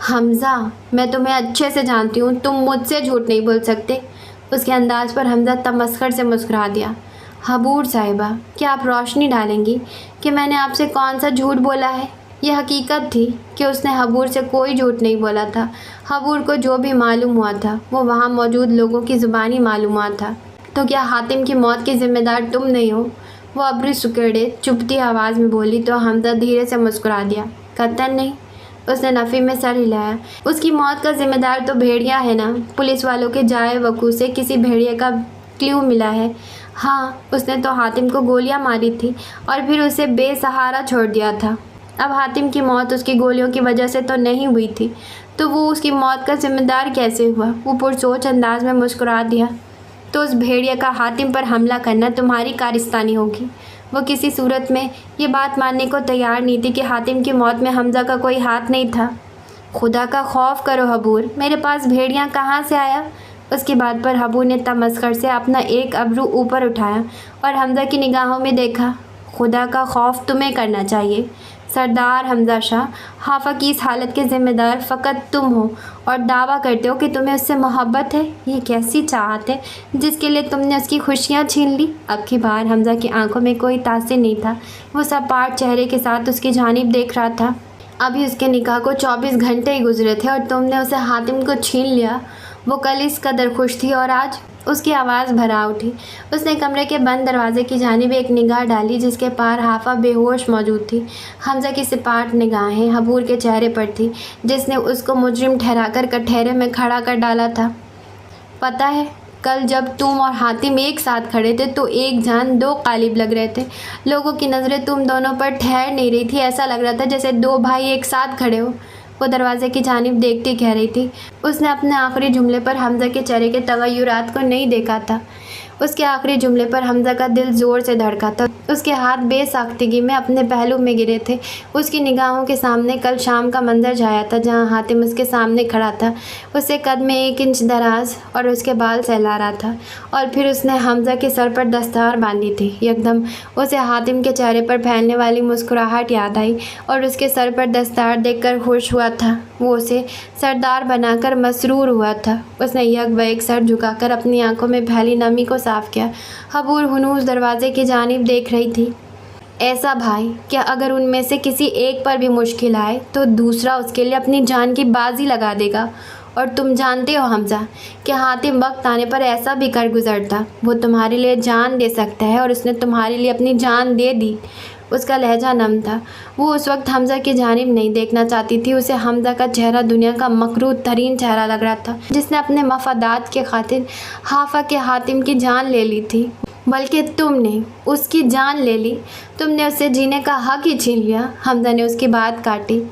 حمزہ، میں تمہیں اچھے سے جانتی ہوں، تم مجھ سے جھوٹ نہیں بول سکتے۔ اس کے انداز پر حمزہ تمسخر سے مسکرا دیا۔ حبور صاحبہ، کیا آپ روشنی ڈالیں گی کہ میں نے آپ سے کون سا جھوٹ بولا ہے؟ یہ حقیقت تھی کہ اس نے حبور سے کوئی جھوٹ نہیں بولا تھا۔ حبور کو جو بھی معلوم ہوا تھا وہ وہاں موجود لوگوں کی زبانی معلومات تھا۔ تو کیا حاتم کی موت کی ذمہ دار تم نہیں ہو؟ وہ ابرو سکیڑے چبھتی آواز میں بولی تو حمزہ دھیرے سے مسکرا دیا۔ قطعاً نہیں، اس نے نفی میں سر ہلایا۔ اس کی موت کا ذمہ دار تو بھیڑیا ہے نا۔ پولیس والوں کے جائے وقوع سے کسی بھیڑیے کا کلیو ملا ہے۔ ہاں، اس نے تو حاتم کو گولیاں ماری تھی اور پھر اسے بے سہارا چھوڑ دیا تھا۔ اب حاتم کی موت اس کی گولیوں کی وجہ سے تو نہیں ہوئی تھی، تو وہ اس کی موت کا ذمہ دار کیسے ہوا؟ وہ پرسوچ انداز میں مسکرا دیا۔ تو اس بھیڑیا کا حاتم پر حملہ کرنا تمہاری کارستانی ہوگی۔ وہ کسی صورت میں یہ بات ماننے کو تیار نہیں تھی کہ حاتم کی موت میں حمزہ کا کوئی ہاتھ نہیں تھا۔ خدا کا خوف کرو حبور، میرے پاس بھیڑیاں کہاں سے آیا؟ اس کی بات پر حبور نے تمسخر سے اپنا ایک ابرو اوپر اٹھایا اور حمزہ کی نگاہوں میں دیکھا۔ خدا کا خوف تمہیں کرنا چاہیے سردار حمزہ شاہ۔ حافہ کی اس حالت کے ذمہ دار فقط تم ہو اور دعویٰ کرتے ہو کہ تمہیں اس سے محبت ہے۔ یہ کیسی چاہت ہے جس کے لیے تم نے اس کی خوشیاں چھین لی؟ اب کی بار حمزہ کی آنکھوں میں کوئی تاثر نہیں تھا۔ وہ سپاٹ چہرے کے ساتھ اس کی جانب دیکھ رہا تھا۔ ابھی اس کے نکاح کو 24 گھنٹے ہی گزرے تھے اور تم نے اسے حاتم کو چھین لیا۔ وہ کل اس قدر خوش تھی اور آج؟ اس کی آواز بھرا اٹھی۔ اس نے کمرے کے بند دروازے کی جانب ایک نگاہ ڈالی جس کے پار حافہ بے ہوش موجود تھی۔ حمزہ کی سپاٹ نگاہیں حبور کے چہرے پر تھی جس نے اس کو مجرم ٹھہرا کر کٹہرے میں کھڑا کر ڈالا تھا۔ پتہ ہے، کل جب تم اور حاتم ایک ساتھ کھڑے تھے تو ایک جان دو قالب لگ رہے تھے۔ لوگوں کی نظریں تم دونوں پر ٹھہر نہیں رہی تھی، ایسا لگ رہا تھا جیسے دو بھائی ایک ساتھ کھڑے ہو۔ وہ دروازے کی جانب دیکھتی کہہ رہی تھی۔ اس نے اپنے آخری جملے پر حمزہ کے چہرے کے تغیرات کو نہیں دیکھا تھا۔ اس کے آخری جملے پر حمزہ کا دل زور سے دھڑکا تھا۔ اس کے ہاتھ بے ساختگی میں اپنے پہلو میں گرے تھے۔ اس کی نگاہوں کے سامنے کل شام کا منظر چھایا تھا جہاں حاتم اس کے سامنے کھڑا تھا، اس سے قد میں 1 انچ دراز اور اس کے بال سہلا رہا تھا، اور پھر اس نے حمزہ کے سر پر دستار باندھی تھی۔ یکدم اسے حاتم کے چہرے پر پھیلنے والی مسکراہٹ یاد آئی اور اس کے سر پر دستار دیکھ کر خوش ہوا تھا۔ وہ اسے سردار بنا کر مسرور ہوا تھا۔ اس نے یک بیک سر جھکا کر اپنی آنکھوں میں پھیلی نمی کو صاف کیا۔ حبور ہنوز دروازے کی جانب دیکھ رہی تھی۔ ایسا بھائی کیا اگر ان میں سے کسی ایک پر بھی مشکل آئے تو دوسرا اس کے لیے اپنی جان کی بازی لگا دے گا؟ اور تم جانتے ہو حمزہ کہ حاتم وقت آنے پر ایسا بھی کر گزرتا۔ وہ تمہارے لیے جان دے سکتا ہے اور اس نے تمہارے لیے اپنی جان دے دی۔ اس کا لہجہ نم تھا۔ وہ اس وقت حمزہ کی جانب نہیں دیکھنا چاہتی تھی۔ اسے حمزہ کا چہرہ دنیا کا مکروہ ترین چہرہ لگ رہا تھا جس نے اپنے مفادات کے خاطر حافہ کے حاتم کی جان لے لی تھی۔ بلکہ تم نے اس کی جان لے لی، تم نے اسے جینے کا حق ہی چھین لیا۔ حمزہ نے اس کی بات کاٹی۔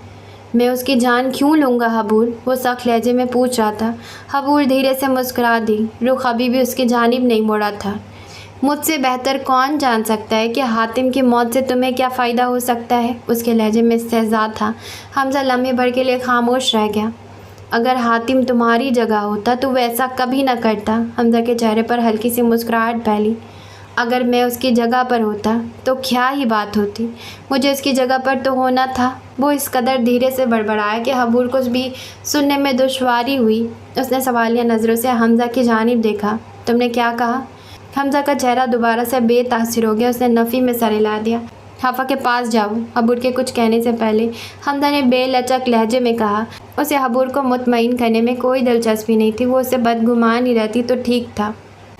میں اس کی جان کیوں لوں گا حبور؟ وہ سخت لہجے میں پوچھ رہا تھا۔ حبور دھیرے سے مسکرا دی، رخ ابھی بھی اس کی جانب نہیں موڑا تھا۔ مجھ سے بہتر کون جان سکتا ہے کہ حاتم کی موت سے تمہیں کیا فائدہ ہو سکتا ہے؟ اس کے لہجے میں استہزاء تھا۔ حمزہ لمحے بھر کے لیے خاموش رہ گیا۔ اگر حاتم تمہاری جگہ ہوتا تو وہ ایسا کبھی نہ کرتا۔ حمزہ کے چہرے پر ہلکی سی مسکراہٹ پھیلی۔ اگر میں اس کی جگہ پر ہوتا تو کیا ہی بات ہوتی، مجھے اس کی جگہ پر تو ہونا تھا۔ وہ اس قدر دھیرے سے بڑبڑایا کہ حبور کو بھی سننے میں دشواری ہوئی۔ اس نے سوالیہ نظروں سے حمزہ کی جانب دیکھا۔ تم نے کیا کہا؟ حمزہ کا چہرہ دوبارہ سے بے تاثر ہو گیا۔ اس نے نفی میں سر ہلا دیا۔ حافہ کے پاس جاؤ، حبور کے کچھ کہنے سے پہلے حمزہ نے بے لچک لہجے میں کہا۔ اسے حبور کو مطمئن کرنے میں کوئی دلچسپی نہیں تھی، وہ اسے بدگمان ہی رہتی تو ٹھیک تھا۔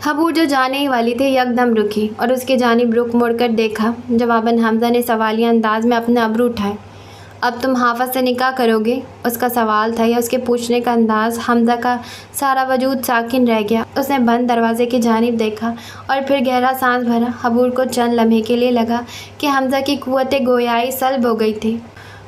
حبور جو جانے ہی والی تھی یکدم رکی اور اس کی جانب رخ موڑ کر دیکھا۔ جواباً حمزہ نے سوالیہ انداز میں اپنے ابرو اٹھائے۔ اب تم حافہ سے نکاح کرو گے؟ اس کا سوال تھا یا اس کے پوچھنے کا انداز؟ حمزہ کا سارا وجود ساکن رہ گیا۔ اس نے بند دروازے کی جانب دیکھا اور پھر گہرا سانس بھرا۔ حبور کو چند لمحے کے لیے لگا کہ حمزہ کی قوت گویائی سلب ہو گئی تھی۔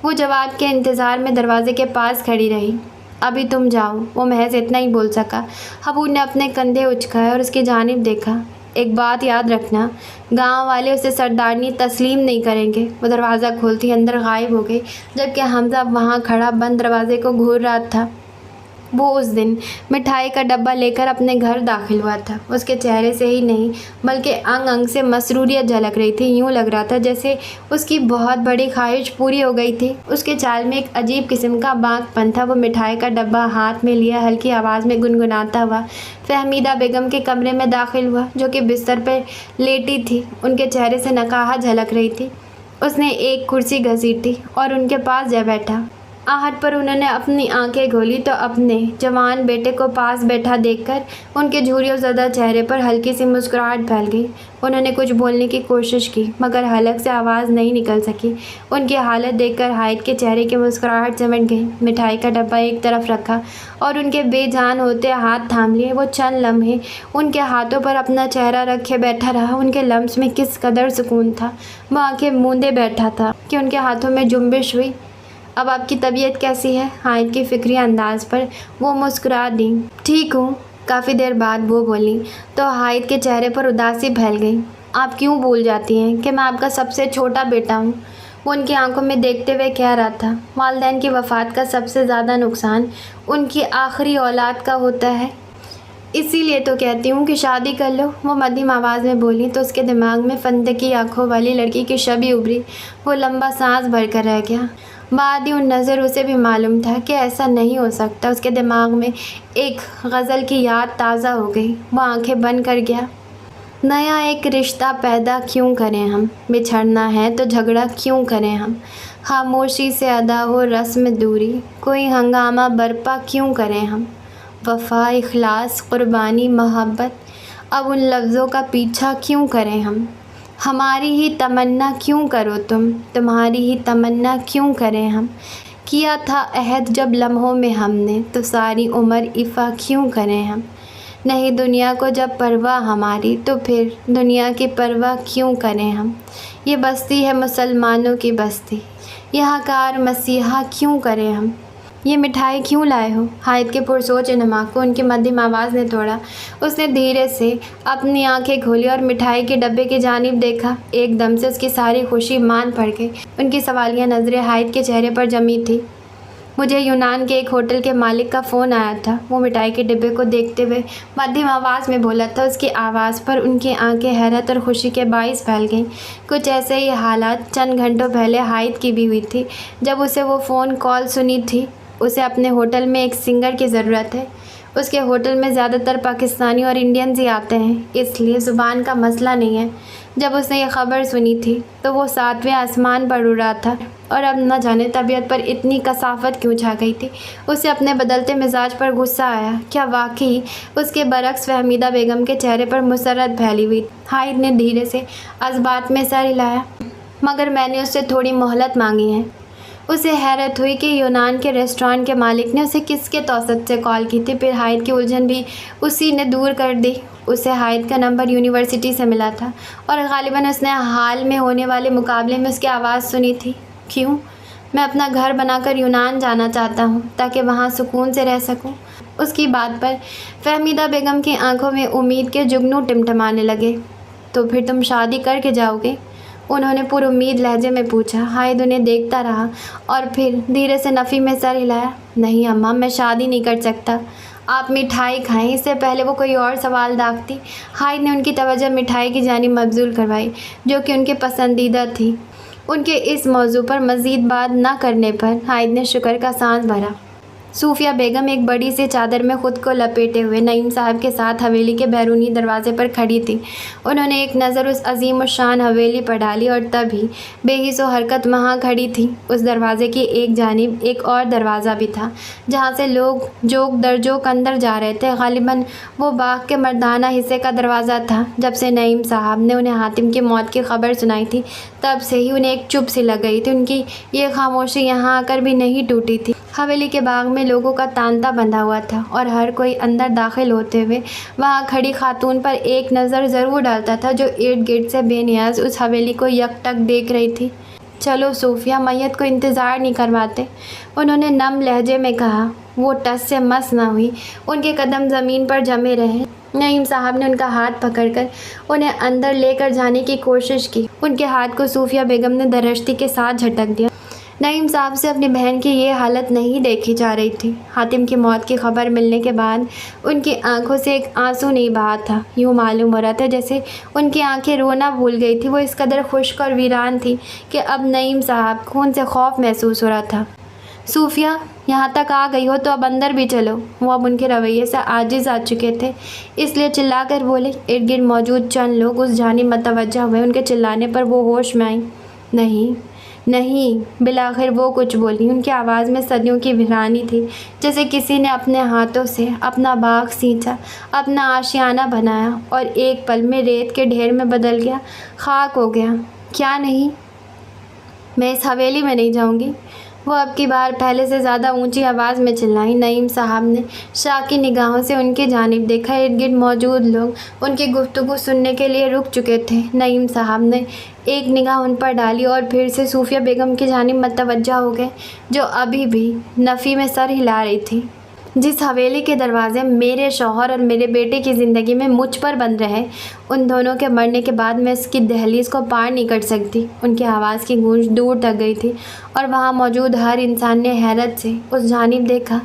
وہ جواب کے انتظار میں دروازے کے پاس کھڑی رہی۔ ابھی تم جاؤ، وہ محض اتنا ہی بول سکا۔ حبور نے اپنے کندھے اچکائے اور اس کی جانب دیکھا۔ ایک بات یاد رکھنا، گاؤں والے اسے سردارنی تسلیم نہیں کریں گے۔ وہ دروازہ کھولتی اندر غائب ہو گئی جبکہ حمزہ وہاں کھڑا بند دروازے کو گھور رہا تھا۔ وہ اس دن مٹھائی کا ڈبہ لے کر اپنے گھر داخل ہوا تھا۔ اس کے چہرے سے ہی نہیں بلکہ انگ انگ سے مسروریت جھلک رہی تھی۔ یوں لگ رہا تھا جیسے اس کی بہت بڑی خواہش پوری ہو گئی تھی۔ اس کے چال میں ایک عجیب قسم کا بانک پن تھا۔ وہ مٹھائی کا ڈبہ ہاتھ میں لیا ہلکی آواز میں گنگناتا ہوا فہمیدہ بیگم کے کمرے میں داخل ہوا، جو کہ بستر پر لیٹی تھی۔ ان کے چہرے سے نقاہت جھلک رہی تھی۔ اس نے ایک کرسی گھسیٹی اور ان کے پاس جا بیٹھا۔ آہٹ پر انہوں نے اپنی آنکھیں کھولی تو اپنے جوان بیٹے کو پاس بیٹھا دیکھ کر ان کے جھریوں زدہ چہرے پر ہلکی سی مسکراہٹ پھیل گئی۔ انہوں نے کچھ بولنے کی کوشش کی مگر حلق سے آواز نہیں نکل سکی۔ ان کی حالت دیکھ کر ہائد کے چہرے کی مسکراہٹ سمٹ گئی۔ مٹھائی کا ڈبہ ایک طرف رکھا اور ان کے بے جان ہوتے ہاتھ تھام لیے۔ وہ چند لمحے ان کے ہاتھوں پر اپنا چہرہ رکھے بیٹھا رہا۔ ان کے لمس میں کس قدر سکون تھا۔ وہ آنکھیں موندے بیٹھا تھا کہ ان کے ہاتھوں میں جنبش ہوئی۔ اب آپ کی طبیعت کیسی ہے؟ ہائد کے فکری انداز پر وہ مسکرا دیں۔ ٹھیک ہوں، کافی دیر بعد وہ بولی تو ہائد کے چہرے پر اداسی پھیل گئی۔ آپ کیوں بھول جاتی ہیں کہ میں آپ کا سب سے چھوٹا بیٹا ہوں؟ وہ ان کی آنکھوں میں دیکھتے ہوئے کہہ رہا تھا۔ والدین کی وفات کا سب سے زیادہ نقصان ان کی آخری اولاد کا ہوتا ہے، اسی لیے تو کہتی ہوں کہ شادی کر لو۔ وہ مدھیم آواز میں بولی تو اس کے دماغ میں فندقی آنکھوں والی لڑکی کی شبیہ ابھری۔ وہ لمبا سانس بھر کر رہ گیا۔ بعد ان نظر اسے بھی معلوم تھا کہ ایسا نہیں ہو سکتا۔ اس کے دماغ میں ایک غزل کی یاد تازہ ہو گئی۔ وہ آنکھیں بند کر گیا۔ نیا ایک رشتہ پیدا کیوں کریں ہم، بچھڑنا ہے تو جھگڑا کیوں کریں ہم، خاموشی سے ادا ہو رسم دوری، کوئی ہنگامہ برپا کیوں کریں ہم، وفا، اخلاص، قربانی، محبت، اب ان لفظوں کا پیچھا کیوں کریں ہم، ہماری ہی تمنا کیوں کرو تم، تمہاری ہی تمنا کیوں کریں ہم، کیا تھا عہد جب لمحوں میں ہم نے، تو ساری عمر ایفا کیوں کریں ہم، نہیں دنیا کو جب پرواہ ہماری، تو پھر دنیا کی پرواہ کیوں کریں ہم، یہ بستی ہے مسلمانوں کی بستی، یہاں کار مسیحا کیوں کریں ہم، یہ مٹھائی کیوں لائے ہو؟ ہائد کے پرسوچ انما کو ان کی مدھیم آواز نے توڑا۔ اس نے دھیرے سے اپنی آنکھیں کھولی اور مٹھائی کے ڈبے کی جانب دیکھا۔ ایک دم سے اس کی ساری خوشی مان پڑ گئی۔ ان کی سوالیہ نظریں ہائد کے چہرے پر جمی تھی۔ مجھے یونان کے ایک ہوٹل کے مالک کا فون آیا تھا، وہ مٹھائی کے ڈبے کو دیکھتے ہوئے مدھیم آواز میں بولا تھا۔ اس کی آواز پر ان کی آنکھیں حیرت اور خوشی کے باعث پھیل گئیں۔ کچھ ایسے ہی حالات چند گھنٹوں پہلے ہائد کی بھی ہوئی تھی، جب اسے وہ فون کال سنی تھی۔ اسے اپنے ہوٹل میں ایک سنگر کی ضرورت ہے۔ اس کے ہوٹل میں زیادہ تر پاکستانی اور انڈینز ہی آتے ہیں، اس لیے زبان کا مسئلہ نہیں ہے۔ جب اس نے یہ خبر سنی تھی تو وہ 7ویں آسمان پر اڑ رہا تھا، اور اب نہ جانے طبیعت پر اتنی کثافت کیوں چھا گئی تھی۔ اسے اپنے بدلتے مزاج پر غصہ آیا۔ کیا واقعی اس کے برعکس فہمیدہ بیگم کے چہرے پر مسرت پھیلی ہوئی؟ ہائد نے دھیرے سے اسبات میں سر ہلایا۔ مگر میں نے اس سے تھوڑی مہلت مانگی ہے۔ اسے حیرت ہوئی کہ یونان کے ریسٹورانٹ کے مالک نے اسے کس کے توسط سے کال کی تھی۔ پھر ہائد کی الجھن بھی اسی نے دور کر دی۔ اسے ہائد کا نمبر یونیورسٹی سے ملا تھا، اور غالباً اس نے حال میں ہونے والے مقابلے میں اس کی آواز سنی تھی۔ کیوں؟ میں اپنا گھر بنا کر یونان جانا چاہتا ہوں تاکہ وہاں سکون سے رہ سکوں۔ اس کی بات پر فہمیدہ بیگم کی آنکھوں میں امید کے جگنو ٹمٹمانے لگے۔ تو پھر تم شادی کر کے جاؤ گے؟ انہوں نے پر امید لہجے میں پوچھا۔ ہائد انہیں دیکھتا رہا اور پھر دھیرے سے نفی میں سر ہلایا۔ نہیں اماں، میں شادی نہیں کر سکتا۔ آپ مٹھائی کھائیں۔ اس سے پہلے وہ کوئی اور سوال داغتی، ہائد نے ان کی توجہ مٹھائی کی جانب مبذول کروائی، جو کہ ان کے پسندیدہ تھی۔ ان کے اس موضوع پر مزید بات نہ کرنے پر ہائد نے شکر کا سانس بھرا۔ صوفیہ بیگم ایک بڑی سی چادر میں خود کو لپیٹے ہوئے نعیم صاحب کے ساتھ حویلی کے بیرونی دروازے پر کھڑی تھی۔ انہوں نے ایک نظر اس عظیم الشان حویلی پر ڈالی اور تبھی بے حس و حرکت وہاں کھڑی تھی۔ اس دروازے کی ایک جانب ایک اور دروازہ بھی تھا، جہاں سے لوگ جوک در جوک اندر جا رہے تھے۔ غالباً وہ باغ کے مردانہ حصے کا دروازہ تھا۔ جب سے نعیم صاحب نے انہیں حاتم کی موت کی خبر سنائی تھی، تب سے ہی انہیں ایک چپ سی لگ گئی تھی۔ ان کی یہ خاموشی یہاں آ کر بھی نہیں ٹوٹی تھی۔ حویلی کے باغ میں لوگوں کا تانتا بندھا ہوا تھا، اور ہر کوئی اندر داخل ہوتے ہوئے وہاں کھڑی خاتون پر ایک نظر ضرور ڈالتا تھا، جو ارد گرد سے بے نیاز اس حویلی کو یک ٹک دیکھ رہی تھی۔ چلو صوفیہ، میت کو انتظار نہیں کرواتے، انہوں نے نم لہجے میں کہا۔ وہ ٹس سے مس نہ ہوئی، ان کے قدم زمین پر جمے رہے۔ نعیم صاحب نے ان کا ہاتھ پکڑ کر انہیں اندر لے کر جانے کی کوشش کی۔ ان کے ہاتھ کو صوفیہ بیگم نے درشتی کے ساتھ جھٹک دیا۔ نعیم صاحب سے اپنی بہن کی یہ حالت نہیں دیکھی جا رہی تھی۔ حاتم کی موت کی خبر ملنے کے بعد ان کی آنکھوں سے ایک آنسو نہیں بہا تھا۔ یوں معلوم ہو رہا تھا جیسے ان کی آنکھیں رونا بھول گئی تھی۔ وہ اس قدر خشک اور ویران تھی کہ اب نعیم صاحب کو ان سے خوف محسوس ہو رہا تھا۔ صوفیہ، یہاں تک آ گئی ہو تو اب اندر بھی چلو۔ وہ اب ان کے رویے سے عاجز آ چکے تھے، اس لیے چلا کر بولے۔ ارد گرد موجود چند لوگ اس جانب متوجہ ہوئے۔ ان کے چلانے پر وہ ہوش میں آئیں۔ نہیں نہیں، بالآخر وہ کچھ بولی۔ ان کی آواز میں صدیوں کی ویرانی تھی، جیسے کسی نے اپنے ہاتھوں سے اپنا باغ سینچا، اپنا آشیانہ بنایا اور ایک پل میں ریت کے ڈھیر میں بدل گیا، خاک ہو گیا۔ کیا نہیں؟ میں اس حویلی میں نہیں جاؤں گی، وہ اب کی بار پہلے سے زیادہ اونچی آواز میں چلائیں۔ نعیم صاحب نے شاکی نگاہوں سے ان کی جانب دیکھا۔ ارد گرد موجود لوگ ان کی گفتگو سننے کے لیے رک چکے تھے۔ نعیم صاحب نے ایک نگاہ ان پر ڈالی اور پھر سے صوفیہ بیگم کی جانب متوجہ ہو گئے، جو ابھی بھی نفی میں سر ہلا رہی تھی۔ جس حویلی کے دروازے میرے شوہر اور میرے بیٹے کی زندگی میں مجھ پر بند رہے، ان دونوں کے مرنے کے بعد میں اس کی دہلیز کو پار نہیں کر سکتی۔ ان کی آواز کی گونج دور تک گئی تھی اور وہاں موجود ہر انسان نے حیرت سے اس جانب دیکھا۔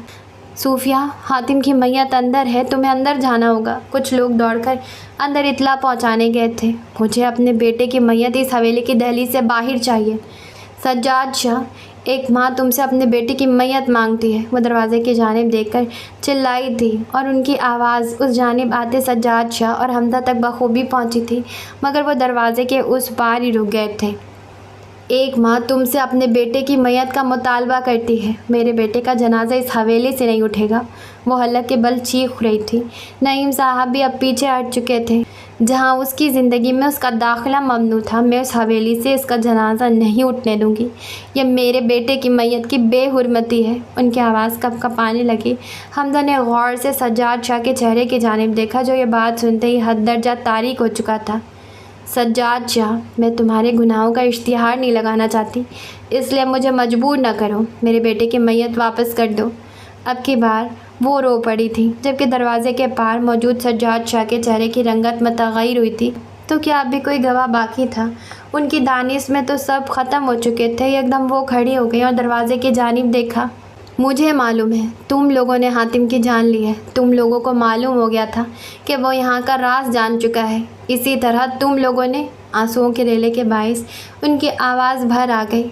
صوفیہ، حاتم کی میت اندر ہے، تمہیں اندر جانا ہوگا۔ کچھ لوگ دوڑ کر اندر اطلاع پہنچانے گئے تھے۔ مجھے اپنے بیٹے کی میت اس حویلی کی دہلیز سے باہر چاہیے۔ سجاد شاہ، ایک ماں تم سے اپنے بیٹے کی میت مانگتی ہے، وہ دروازے کی جانب دیکھ کر چلائی تھی اور ان کی آواز اس جانب آتے سجاد شاہ اور حمزہ تک بخوبی پہنچی تھی، مگر وہ دروازے کے اس پار ہی رک گئے تھے۔ ایک ماں تم سے اپنے بیٹے کی میت کا مطالبہ کرتی ہے۔ میرے بیٹے کا جنازہ اس حویلی سے نہیں اٹھے گا، وہ حلق کے بل چیخ رہی تھی۔ نعیم صاحب بھی اب پیچھے ہٹ چکے تھے، جہاں اس کی زندگی میں اس کا داخلہ ممنوع تھا۔ میں اس حویلی سے اس کا جنازہ نہیں اٹھنے دوں گی، یہ میرے بیٹے کی میت کی بے حرمتی ہے۔ ان کی آواز کپ کپانے لگی۔ حمزہ نے غور سے سجاد شاہ کے چہرے کی جانب دیکھا، جو یہ بات سنتے ہی حد درجہ تاریک ہو چکا تھا۔ سجاد شاہ، میں تمہارے گناہوں کا اشتہار نہیں لگانا چاہتی، اس لیے مجھے مجبور نہ کرو، میرے بیٹے کی میت واپس کر دو۔ اب کی بار وہ رو پڑی تھی، جبکہ دروازے کے پار موجود سجاد شاہ کے چہرے کی رنگت متغیر ہوئی تھی۔ تو کیا اب بھی کوئی گواہ باقی تھا؟ ان کی دانش میں تو سب ختم ہو چکے تھے۔ ایک دم وہ کھڑی ہو گئی اور دروازے کی جانب دیکھا۔ مجھے معلوم ہے تم لوگوں نے حاتم کی جان لی ہے۔ تم لوگوں کو معلوم ہو گیا تھا کہ وہ یہاں کا راز جان چکا ہے، اسی طرح تم لوگوں نے، آنسوؤں کے ریلے کے باعث ان کی آواز بھر آ گئی،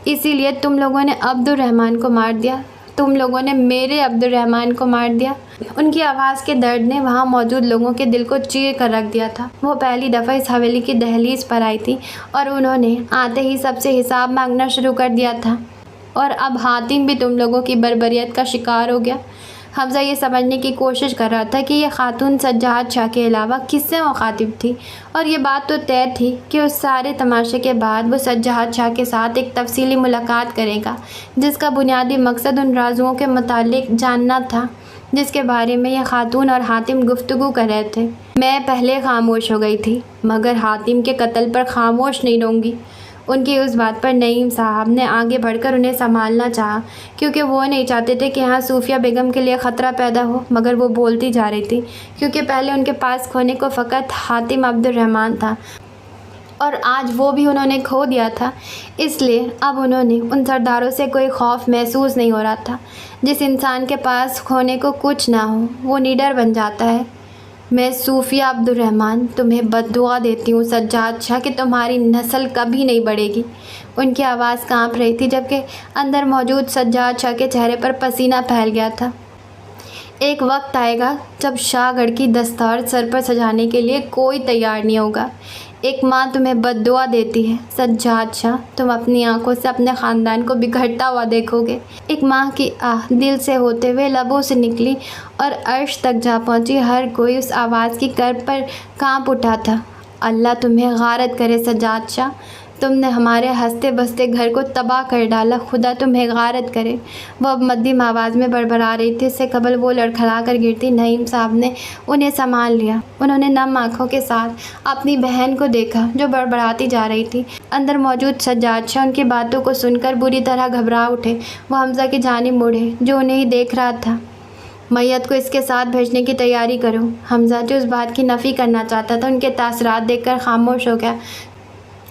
اسی لیے تم لوگوں نے عبد الرحمن کو مار دیا، تم لوگوں نے میرے عبد الرحمن کو مار دیا۔ ان کی آواز کے درد نے وہاں موجود لوگوں کے دل کو چیر کر رکھ دیا تھا۔ وہ پہلی دفعہ اس حویلی کی دہلیز پر آئی تھی اور انہوں نے آتے ہی سب سے حساب مانگنا شروع کر دیا تھا، اور اب حاتم بھی تم لوگوں کی بربریت کا شکار ہو گیا۔ حمزہ یہ سمجھنے کی کوشش کر رہا تھا کہ یہ خاتون سجاد شاہ کے علاوہ کس سے مخاطب تھی، اور یہ بات تو طے تھی کہ اس سارے تماشے کے بعد وہ سجاد شاہ کے ساتھ ایک تفصیلی ملاقات کرے گا، جس کا بنیادی مقصد ان رازوں کے متعلق جاننا تھا جس کے بارے میں یہ خاتون اور حاتم گفتگو کر رہے تھے۔ میں پہلے خاموش ہو گئی تھی، مگر حاتم کے قتل پر خاموش نہیں رہوں گی۔ ان کی اس بات پر نعیم صاحب نے آگے بڑھ کر انہیں سنبھالنا چاہا، کیونکہ وہ نہیں چاہتے تھے کہ یہاں صوفیہ بیگم کے لیے خطرہ پیدا ہو، مگر وہ بولتی جا رہی تھی، کیونکہ پہلے ان کے پاس کھونے کو فقط حاتم عبد الرحمن تھا، اور آج وہ بھی انہوں نے کھو دیا تھا۔ اس لیے اب انہوں نے ان سرداروں سے کوئی خوف محسوس نہیں ہو رہا تھا۔ جس انسان کے پاس کھونے کو کچھ نہ ہو، وہ نڈر بن جاتا ہے۔ میں صوفیہ عبد الرحمن تمہیں بد دعا دیتی ہوں سجاد شاہ کہ تمہاری نسل کبھی نہیں بڑھے گی۔ ان کی آواز کانپ رہی تھی، جبکہ اندر موجود سجاد شاہ کے چہرے پر پسینہ پھیل گیا تھا۔ ایک وقت آئے گا جب شاہ گڑھ کی دستار سر پر سجانے کے لیے کوئی تیار نہیں ہوگا۔ ایک ماں تمہیں بد دعا دیتی ہے سجاد شاہ، تم اپنی آنکھوں سے اپنے خاندان کو بکھرتا ہوا دیکھو گے۔ ایک ماں کی آہ دل سے ہوتے ہوئے لبوں سے نکلی اور عرش تک جا پہنچی۔ ہر کوئی اس آواز کی کرب پر کانپ اٹھا تھا۔ اللہ تمہیں غارت کرے سجاد شاہ، تم نے ہمارے ہنستے بستے گھر کو تباہ کر ڈالا، خدا تمہیں غارت کرے۔ وہ اب مدھم آواز میں بڑبڑا رہی تھی، اس سے قبل وہ لڑکھڑا کر گرتی۔ نعیم صاحب نے انہیں سنبھال لیا۔ انہوں نے نم آنکھوں کے ساتھ اپنی بہن کو دیکھا، جو بڑبڑاتی جا رہی تھی۔ اندر موجود سجاد شاہ ان کی باتوں کو سن کر بری طرح گھبرا اٹھے۔ وہ حمزہ کی جانب مڑے، جو انہیں ہی دیکھ رہا تھا۔ میت کو اس کے ساتھ بھیجنے کی تیاری کرو۔ حمزہ جو اس بات کی نفی کرنا چاہتا تھا، ان کے تاثرات دیکھ کر خاموش ہو گیا۔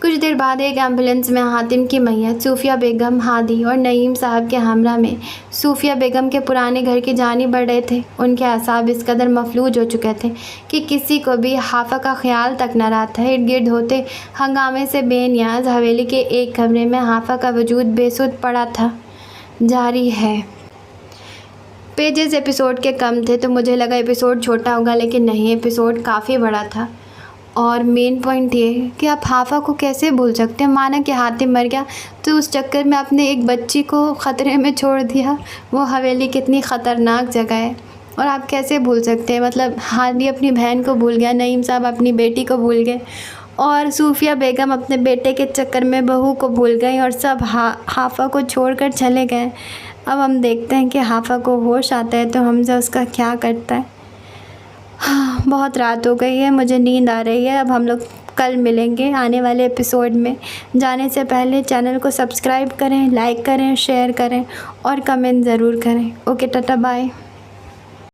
کچھ دیر بعد ایک ایمبولینس میں حاتم کی میت صوفیہ بیگم، ہادی اور نعیم صاحب کے ہمراہ میں صوفیہ بیگم کے پرانے گھر کی جانب بڑھ رہے تھے۔ ان کے اعصاب اس قدر مفلوج ہو چکے تھے کہ کسی کو بھی حافظ کا خیال تک نہ رہا تھا۔ ارد گرد ہوتے ہنگامے سے بے نیاز حویلی کے ایک کمرے میں حافظ کا وجود بے سود پڑا تھا۔ جاری ہے۔ پیجز ایپیسوڈ کے کم تھے تو مجھے لگا ایپیسوڈ چھوٹا ہوگا، لیکن نہیں، ایپیسوڈ کافی بڑا تھا۔ اور مین پوائنٹ یہ کہ آپ حافظ کو کیسے بھول سکتے ہیں؟ مانا کہ حاتم مر گیا تو اس چکر میں آپ نے ایک بچی کو خطرے میں چھوڑ دیا۔ وہ حویلی کتنی خطرناک جگہ ہے اور آپ کیسے بھول سکتے ہیں؟ مطلب ہادی اپنی بہن کو بھول گیا، نعیم صاحب اپنی بیٹی کو بھول گئے اور صوفیہ بیگم اپنے بیٹے کے چکر میں بہو کو بھول گئی اور سب حافظ کو چھوڑ کر چلے گئے۔ اب ہم دیکھتے ہیں کہ حافظ کو ہوش آتا ہے تو حمزہ اس کا کیا کرتا ہے۔ بہت رات ہو گئی ہے، مجھے نیند آ رہی ہے۔ اب ہم لوگ کل ملیں گے آنے والے ایپیسوڈ میں۔ جانے سے پہلے چینل کو سبسکرائب کریں، لائک کریں، شیئر کریں اور کمنٹ ضرور کریں۔ Okay, tata, bye.